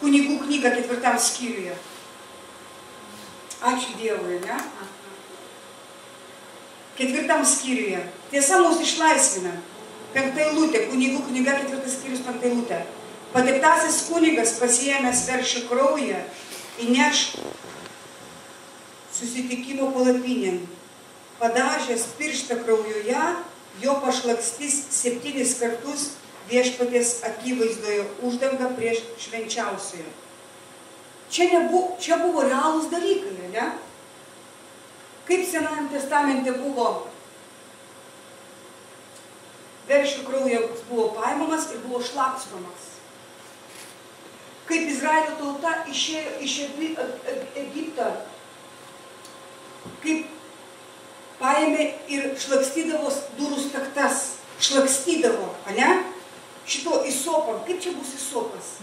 Speaker 1: Kunigų knygą 4 skyriuje. Ačiū Dievui, ne? 4 skyriuje. Tiesa mūsų išlaisvina. 5 eilutė, Kunigų knyga 4 skyrius 5 eilutė. Patiktasis kunigas pasiėmęs veršio kraują įneš susitikimo palapinėn. Padažęs pirštą kraujuje, jo pašlakstys 7 kartus viešpaties akivaizdoje uždanga prieš švenčiausiojo. Čia buvo realūs dalykai, ne? Kaip Senajam testamente buvo veršio kraujas buvo paimamas ir buvo šlakstomas. Kaip Izraelio tauta išėjo iš Egipto, kaip paėmė ir šlakstydavo durų staktas, šlakstydavo, ne? Šito įsopam, kaip čia bus įsopas?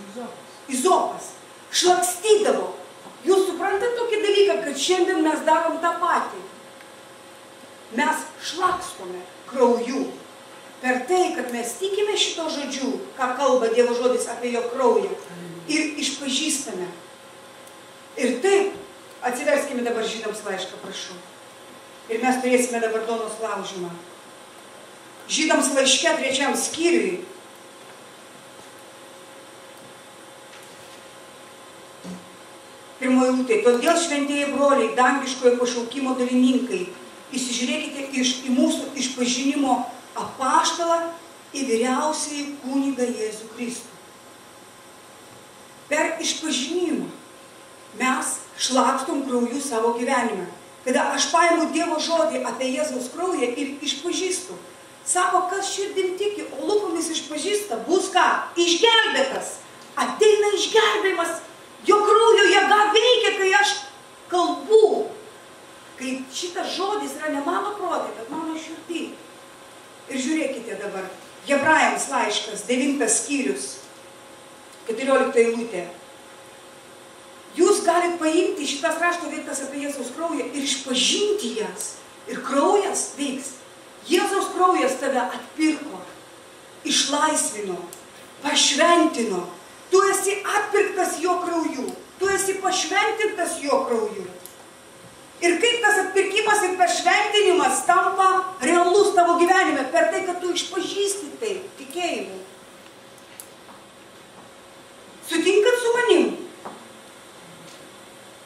Speaker 1: Izopas. Šlakstydavo. Jūs suprantate tokį dalyką, kad šiandien mes darom tą patį. Mes šlakstome krauju. Per tai, kad mes tikime šito žodžiu, ką kalba Dievo žodis apie jo kraują, ir išpažįstame. Ir taip, atsiverskime dabar Žydams laišką, prašau. Ir mes turėsime dabar duonos laužymą. Žydams laiške 3 skyriui. pirmoji eilutė. Todėl šventieji broliai, dangiškojo pašaukimo dalininkai, įsižiūrėkite į mūsų išpažinimo apaštalą, į vyriausiąjį kunigą Jėzų Kristų. Per išpažinimą mes šlakstom krauju savo gyvenime. Kada aš paimu Dievo žodį apie Jėzaus kraują ir išpažįstu, sako, kas širdim tiki, o lūpomis išpažįsta, bus ką? Išgelbėtas. Ateina išgelbėjimas. Jo kraujo jėga veikia, kai aš kalbu. Kai šitas žodis yra ne mano protė, bet mano širdį. Ir žiūrėkite dabar. Hebrajams laiškas, 9 skyrius, 14 eilutė. Jūs galite paimti šitas rašto vietas apie Jėzaus kraują ir išpažinti jas. Ir kraujas veiks. Jėzaus kraujas tave atpirko, išlaisvino, pašventino. Tu esi atpirktas jo krauju. Tu esi pašventintas jo krauju. Ir kaip tas atpirkimas ir pašventinimas tampa realus tavo gyvenime per tai, kad tu išpažįsti tai tikėjimu. Sutinkat su manim?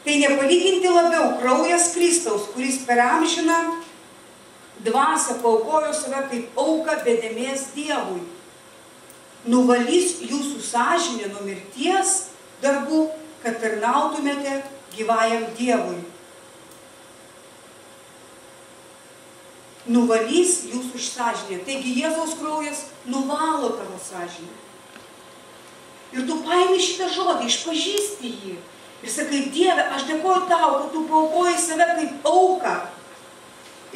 Speaker 1: Tai nepalyginti labiau kraujas Kristaus, kuris per amžiną dvasią paaukojo save kaip auką bedėmės Dievui. Nuvalys jūsų sąžinę nuo mirties darbų, kad tarnautumėte gyvajam Dievui. Nuvalys jūsų sąžinę. Taigi Jėzaus kraujas nuvalo tavo sąžinę. Ir tu paimi šitą žodį, išpažįsti jį. Ir sakai, Dieve, aš dėkoju tau, kad tu paaukoji save kaip auką.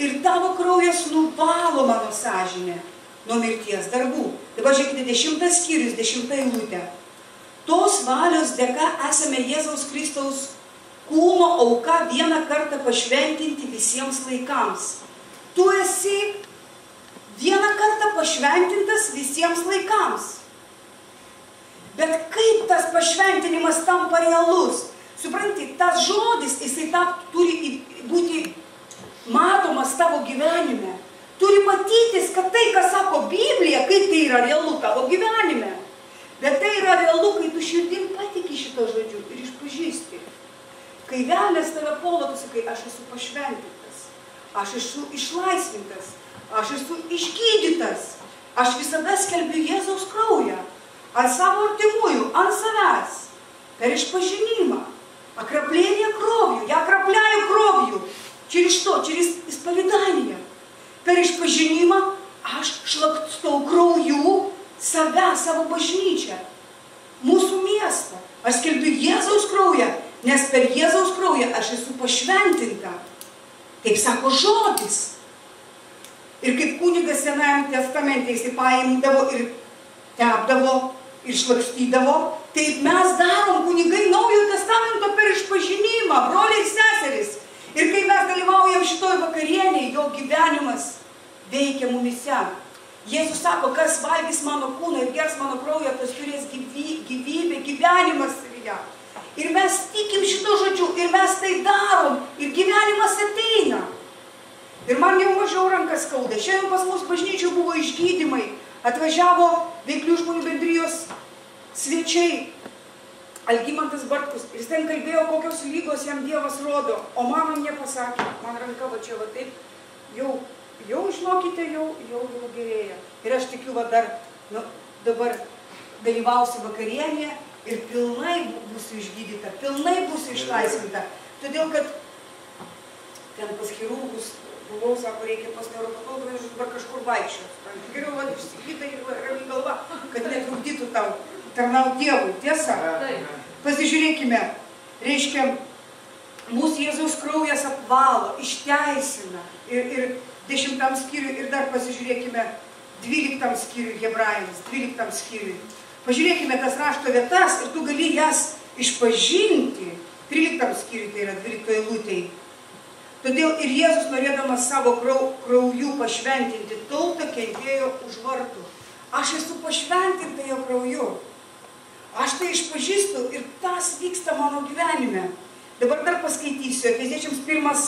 Speaker 1: Ir tavo kraujas nuvalo mano sąžinę nuo mirties darbų. Dabar žiūrėkite, 10 skyrius, 10 eilutė. Tos valios dėka esame Jėzaus Kristaus kūno auka vieną kartą pašventinti visiems laikams. Tu esi vieną kartą pašventintas visiems laikams. Bet kaip tas pašventinimas tampa realus? Supranti, tas žodis, jisai turi būti matomas tavo gyvenime. Turi matytis, kad tai, ką sako Biblija, kaip tai yra realu tavo gyvenime. Bet tai yra realu, kai tu širdim patiki šito žodžiu ir išpažįsti. Kai velnias tave puola, tu sakai, aš esu pašventintas, aš esu išlaisvintas, aš esu išgydytas, aš visada skelbiu Jėzaus kraują ant savo artimųjų, ant savęs, per išpažinimą, окропление кровью, я окропляю кровью. Через что? Через исповедание. Per išpažinimą aš šlakstau krauju save, savo bažnyčią, mūsų miestą. Aš skelbiu Jėzaus kraują, nes per Jėzaus kraują aš esu pašventinta. Taip sako žodis. Ir kaip kunigas Senajam testamente jis paimdavo ir tepdavo ir šlakstydavo, taip mes darom kunigai Naujojo testamento per išpažinimą, broliai ir seserys. Ir kai mes dalyvaujam šitoj vakarienėje, jo gyvenimas veikia mumise. Jėzus sako, kas valgys mano kūną ir gers mano kraują, tas turės gyvybę, gyvenimas savyje. Ir mes tikim šito žodžiu, ir mes tai darom, ir gyvenimas ateina. Ir man jau mažiau rankas skauda. Šiandien pas mus bažnyčių buvo išgydymai. Atvažiavo Veiklių žmonių bendrijos svečiai, Algimantas Bartkus. Ir jis ten kalbėjo, kokios lygos jam Dievas rodo. O man nepasakė, man ranka va čia va taip, jau žinokite, jau gerėja. Ir aš tikiu, va dar, dabar dalyvausiu vakarienėje ir pilnai būsiu išgydyta, pilnai būsiu išlaisvinta. Todėl, kad ten pas chirurgus buvau, sako, reikia pas neuropatologą, aš dabar kažkur vaikščiau. Geriau va išsigyta ir rami galva, kad netrukdytų tau tarnauti Dievui. Tiesa? Pasižiūrėkime, reiškia, mūsų Jėzaus kraujas apvalo, išteisina. Ir 10 skyriui, ir dar pasižiūrėkime 12 skyriui Hebrajams, 12 skyriui. Pažiūrėkime tas rašto vietas ir tu gali jas išpažinti. 13 skyriui, tai yra 12 eilutėj. Todėl ir Jėzus, norėdamas savo krauju pašventinti tautą, kentėjo už vartų. Aš esu pašventinta jo krauju. Aš tai išpažįstu ir tas vyksta mano gyvenime. Dabar dar paskaitysiu, Efeziečiams 1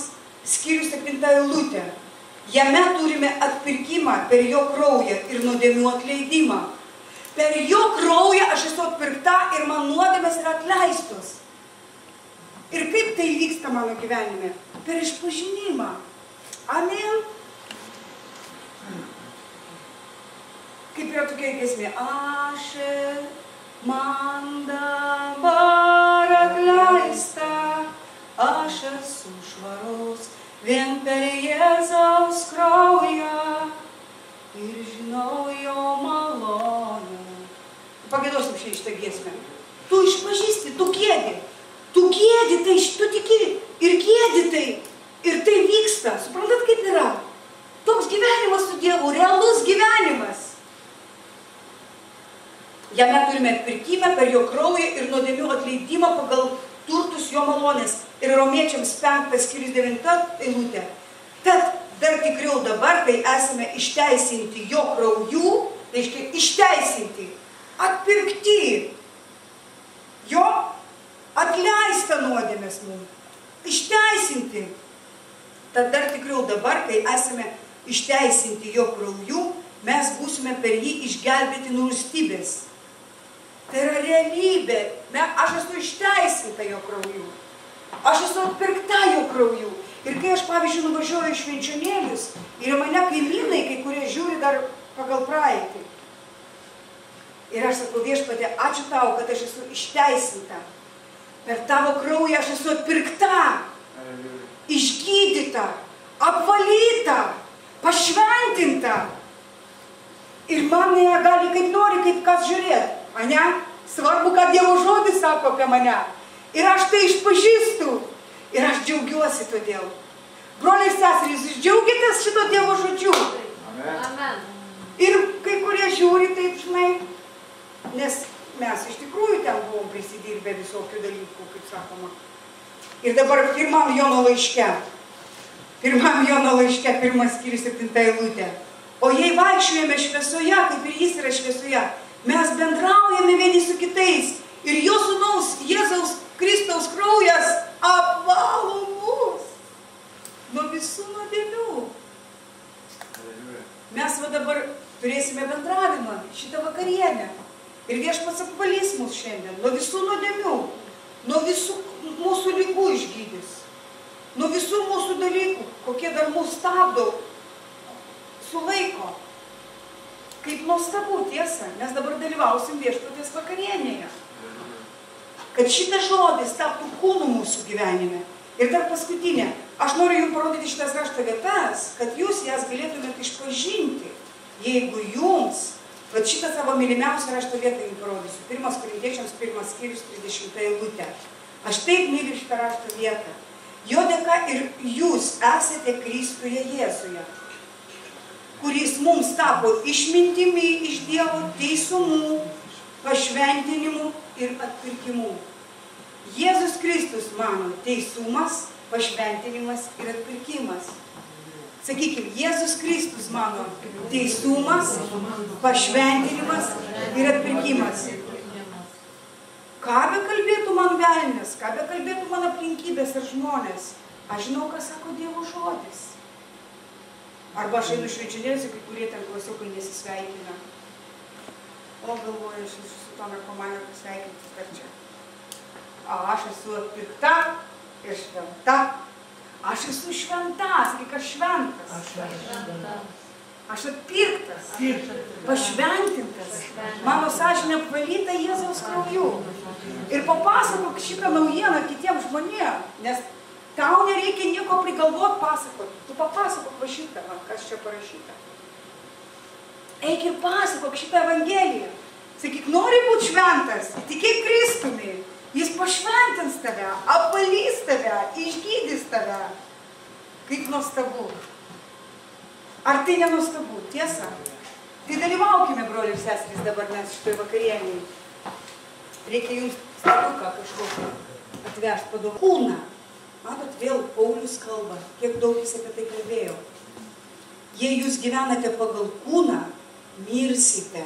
Speaker 1: skyrius 7 eilutė. Jame turime atpirkimą per jo kraują ir nuodėmių atleidimą. Per jo kraują aš esu atpirkta ir man nuodėmės yra atleistos. Ir kaip tai vyksta mano gyvenime? Per išpažinimą. Amen. Kaip yra tokia giesmė. Aš man dabar atleista, aš esu švarus vien per Jėzaus kraują ir žinau jo malonę. Pagėdosim šitą giesmę. Tu išpažįsti, tu giedi, tai tu tiki ir giedi tai. Ir tai vyksta. Suprantat, kaip yra? Toks gyvenimas su Dievu, realus gyvenimas. Jame turime atpirkimą per jo kraują ir nuodėmių atleidimą pagal turtus jo malonės. Ir Romiečiams 5 skyrius 9 eilutė. Tad dar tikriau dabar, kai esame išteisinti jo krauju, tai reiškia išteisinti, atpirkti, jo atleista nuodėmės mums, išteisinti. Tad dar tikriau dabar, kai esame išteisinti jo krauju, mes būsime per jį išgelbėti nuo rūstybės. Tai yra realybė. Aš esu išteisinta jo krauju. Aš esu atpirkta jo krauju. Ir kai aš, pavyzdžiui, nuvažiuoju į švenčionėlius ir mane kaimynai, kai kurie žiūri dar pagal praeitį. Ir aš sakau, Viešpatie, ačiū tau, kad aš esu išteisinta. Per tavo kraują aš esu atpirkta, išgydyta, apvalyta, pašventinta. Ir man negali kaip nori, kaip kas žiūrėti. Ane? Svarbu, kad Dievo žodis sako apie mane. Ir aš tai išpažįstu. Ir aš džiaugiuosi todėl. Broliai ir seserys, jūs džiaugiatės šito Dievo žodžiu?
Speaker 2: Amen.
Speaker 1: Ir kai kurie žiūri taip, žinai, nes mes iš tikrųjų ten buvom prisidirbę visokių dalykų, kaip sakoma. Ir dabar pirmam Jono laiške, 1 skyrius 7 eilutė. O jei vaikščiojame šviesoje, kaip ir jis yra šviesoje, mes bendraujame vieni su kitais ir jo sūnaus Jėzaus Kristaus kraujas apvalo mus nuo visų nuodėmių. Mes va dabar turėsime bendravimą šitą vakarienę. Ir Viešpats apvalys mus šiandien nuo visų nuodėmių, nuo visų mūsų ligų išgydys, nuo visų mūsų dalykų, kokie dar mūsų stabdo, sulaiko. Kaip nuostabu, tiesa, mes dabar dalyvausim Viešpaties vakarienėje. Kad šitas žodis taptų kūnu mūsų gyvenime. Ir dar paskutinė, aš noriu jums parodyti šitas rašto vietas, kad jūs jas galėtumėte išpažinti, jeigu jums, bet šitą savo mylimiausią rašto vietą jums parodysiu. 1 Korintiečiams 1 skyrius 30 eilutė. Aš taip myliu šitą rašto vietą. Jo dėka ir jūs esate Kristuje Jėzuje, kuris mums tapo išmintimi iš Dievo, teisumu, pašventinimu ir atpirkimu. Jėzus Kristus mano teisumas, pašventinimas ir atpirkimas. Sakykime, Jėzus Kristus mano teisumas, pašventinimas ir atpirkimas. Ką be kalbėtų man velnias, ką be kalbėtų man aplinkybės ir žmonės, aš žinau, ką sako Dievo žodis. Arba aš einu švenčionėliuose, kai kurie ten klasiukai nesisveikina. O galvoju, aš esu su to narkomanė pasveikinti per čia. Aš esu atpirkta ir šventa. Aš esu šventa, sakyk, aš šventas. Aš atpirktas, pašventintas, mano sąžinė apvalyta Jėzaus krauju. Ir papasakok šitą naujieną kitiems žmonėms, nes tau nereikia nieko prigalvot pasakoti. Tu papasakok va šitą, kas čia parašyta. Eik ir pasakok šitą evangeliją. Sakyk, nori būti šventas, tikėk Kristumi. Jis pašventins tave, apvalys tave, išgydys tave. Kaip nuostabu. Ar tai nenuostabu? Tiesa? Tai dalyvaukime, broliai ir seserys, dabar mes šitoj vakarienėj. Reikia jums staliuką kažkokį atvežti padovanoti. Kūną. Matot, vėl Paulius kalba, kiek daug jis apie tai kalbėjo. Jei jūs gyvenate pagal kūną, mirsite.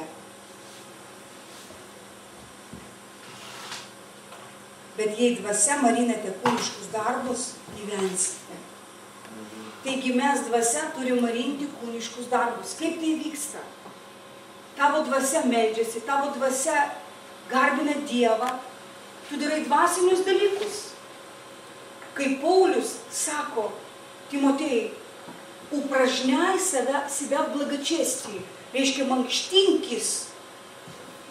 Speaker 1: Bet jei dvasia marinate kūniškus darbus, gyvensite. Taigi mes dvasia turim marinti kūniškus darbus. Kaip tai vyksta? Tavo dvasia meldžiasi, tavo dvasia garbina Dievą, tu darai dvasinius dalykus. Kai Paulius sako Timotėjui, упражняй себя в благочестии, reiškia mankštinkis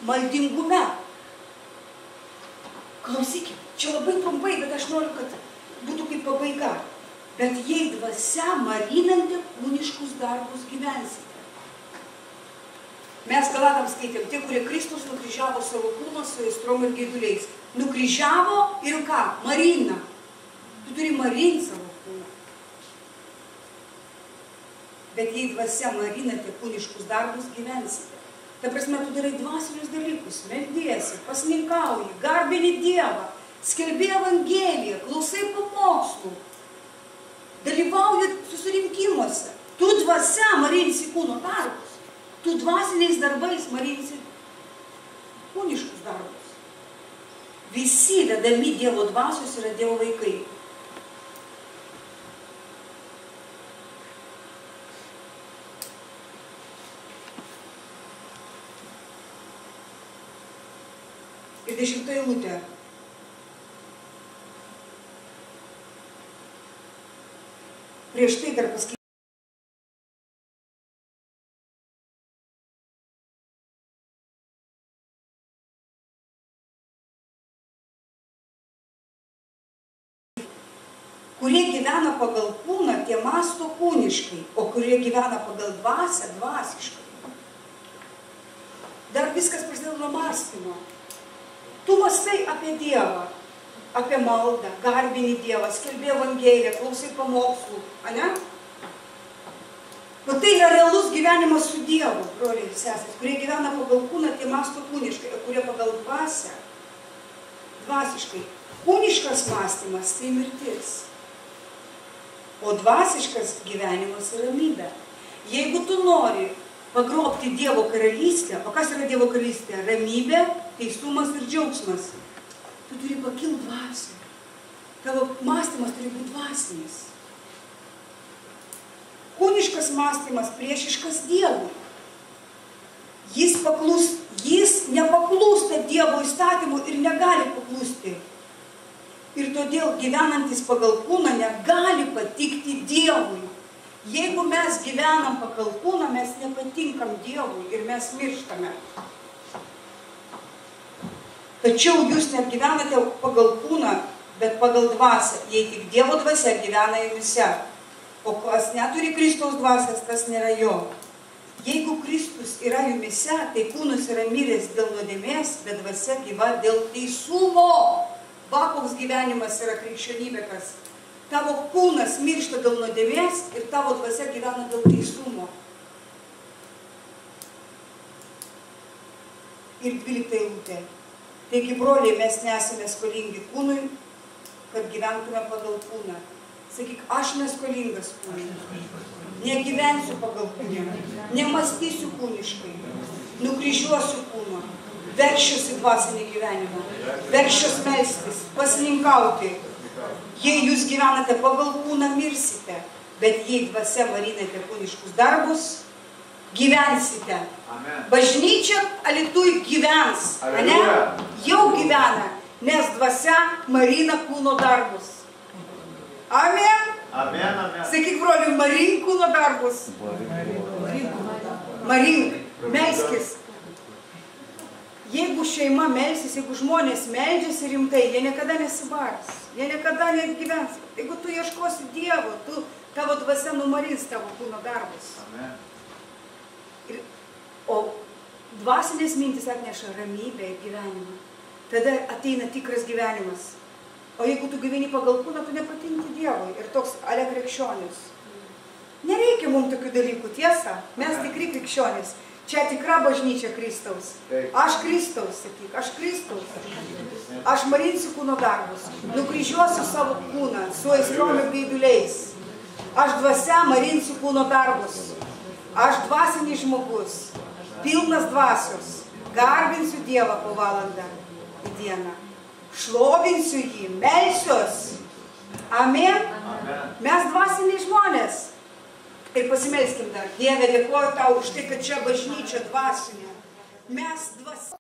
Speaker 1: maldingume. Klausykit, čia labai trumpai, bet aš noriu, kad būtų kaip pabaiga. Bet jei dvasia marinanti kūniškus darbus gyvensite. Mes Galatams skaitėm, tie, kurie Kristus nukryžiavo savo kūną su aistrom ir geiduliais. Nukryžiavo ir ką? Marina. Tu turi marinti savo kūną. Bet jei dvasia marinate kūniškus darbus gyvensite. Ta prasme, tu darai dvasinius dalykus, meldiesi, pasninkauji, garbini Dievą, skelbi Evangeliją, klausai pamokslų, dalyvauji susirinkimuose. Tu dvasia marinsi kūno darbus. Tu dvasiniais darbais marinsi kūniškus darbus. Visi vedami Dievo dvasios yra Dievo vaikai. Ir 10 eilutė. Prieš tai dar paskaityti. Kurie gyvena pagal kūną, tie mąsto kūniškai, o kurie gyvena pagal dvasią, dvasiškai. Dar viskas prasideda nuo mąstymo. Tu mąstai apie Dievą, apie maldą, garbini Dievą, skelbi Evangeliją, klausai pamokslų, ane? Bet tai yra realus gyvenimas su Dievu, broliai ir sesės, kurie gyvena pagal kūną, tie mąsto kūniškai, o kurie pagal dvasią, dvasiškai. Kūniškas mąstymas tai mirtis, o dvasiškas gyvenimas yra ramybė. Jeigu tu nori pagrobti Dievo karalystę, o kas yra Dievo karalystė? Ramybė, teisumas ir džiaugsmas. Tu turi pakilti dvasią. Tavo mąstymas turi būti dvasinis. Kūniškas mąstymas priešiškas Dievui. Jis nepaklūsta Dievo įstatymų ir negali paklūsti. Ir todėl gyvenantis pagal kūną negali patikti Dievui. Jeigu mes gyvenam pagal kūną, mes nepatinkam Dievui ir mes mirštame. Tačiau jūs negyvenate pagal kūną, bet pagal dvasią, jei tik Dievo dvasia gyvena jumise. O kas neturi Kristaus dvasias, tas nėra jo. Jeigu Kristus yra jumise, tai kūnas yra miręs dėl nuodėmės, bet dvasia gyva dėl teisumo. Va, koks gyvenimas yra krikščionybė, kas tavo kūnas miršta dėl nuodėmės ir tavo dvasia gyvena dėl teisumo. Ir 12 eilutė. Taigi, broliai, mes nesame skolingi kūnui, kad gyventume pagal kūną. Sakyk, aš neskolingas kūnui. Negyvensiu pagal kūną. Nemąstysiu kūniškai. Nukryžiuosiu kūną. Veršiuosi dvasinį gyvenimą. Veršiuos melstis, pasninkauti. Jei jūs gyvenate pagal kūną, mirsite. Bet jei dvasia marinate kūniškus darbus, gyvensite. Amen. Bažnyčia Alytuj gyvens. Ane? Jau gyvena, nes dvasia marina kūno darbus. Amen. Amen, amen. Sakyk, broliui, marink kūno darbus. Marink, melskis. Jeigu šeima melsis, jeigu žmonės meldžiasi rimtai, jie niekada nesibars. Jie niekada negyvens. Jeigu tu ieškosi Dievo, tavo dvasia numarins tavo kūno darbus. Amen. O dvasinės mintis atneša ramybę ir gyvenimą. Tada ateina tikras gyvenimas. O jeigu tu gyveni pagal kūną, tu nepatinki Dievui. Ir toks ale krikščionis. Nereikia mums tokių dalykų, tiesa. Mes tikri krikščionis. Čia tikra bažnyčia Kristaus. Aš Kristaus, sakyk, aš Kristaus. Aš marinsiu kūno darbus. Nukryžiuosiu savo kūną su aistrom ir gaiduliais. Aš dvasia marinsiu kūno darbus. Aš dvasinis žmogus. Pilnas dvasios, garbinsiu Dievą po valandą į dieną, šlovinsiu jį, melsiuos. Amen. Mes dvasiniai žmonės. Ir pasimelskim dar. Dieve, dėkoju tau už tai, kad čia bažnyčia dvasinė. Mes dvasinė.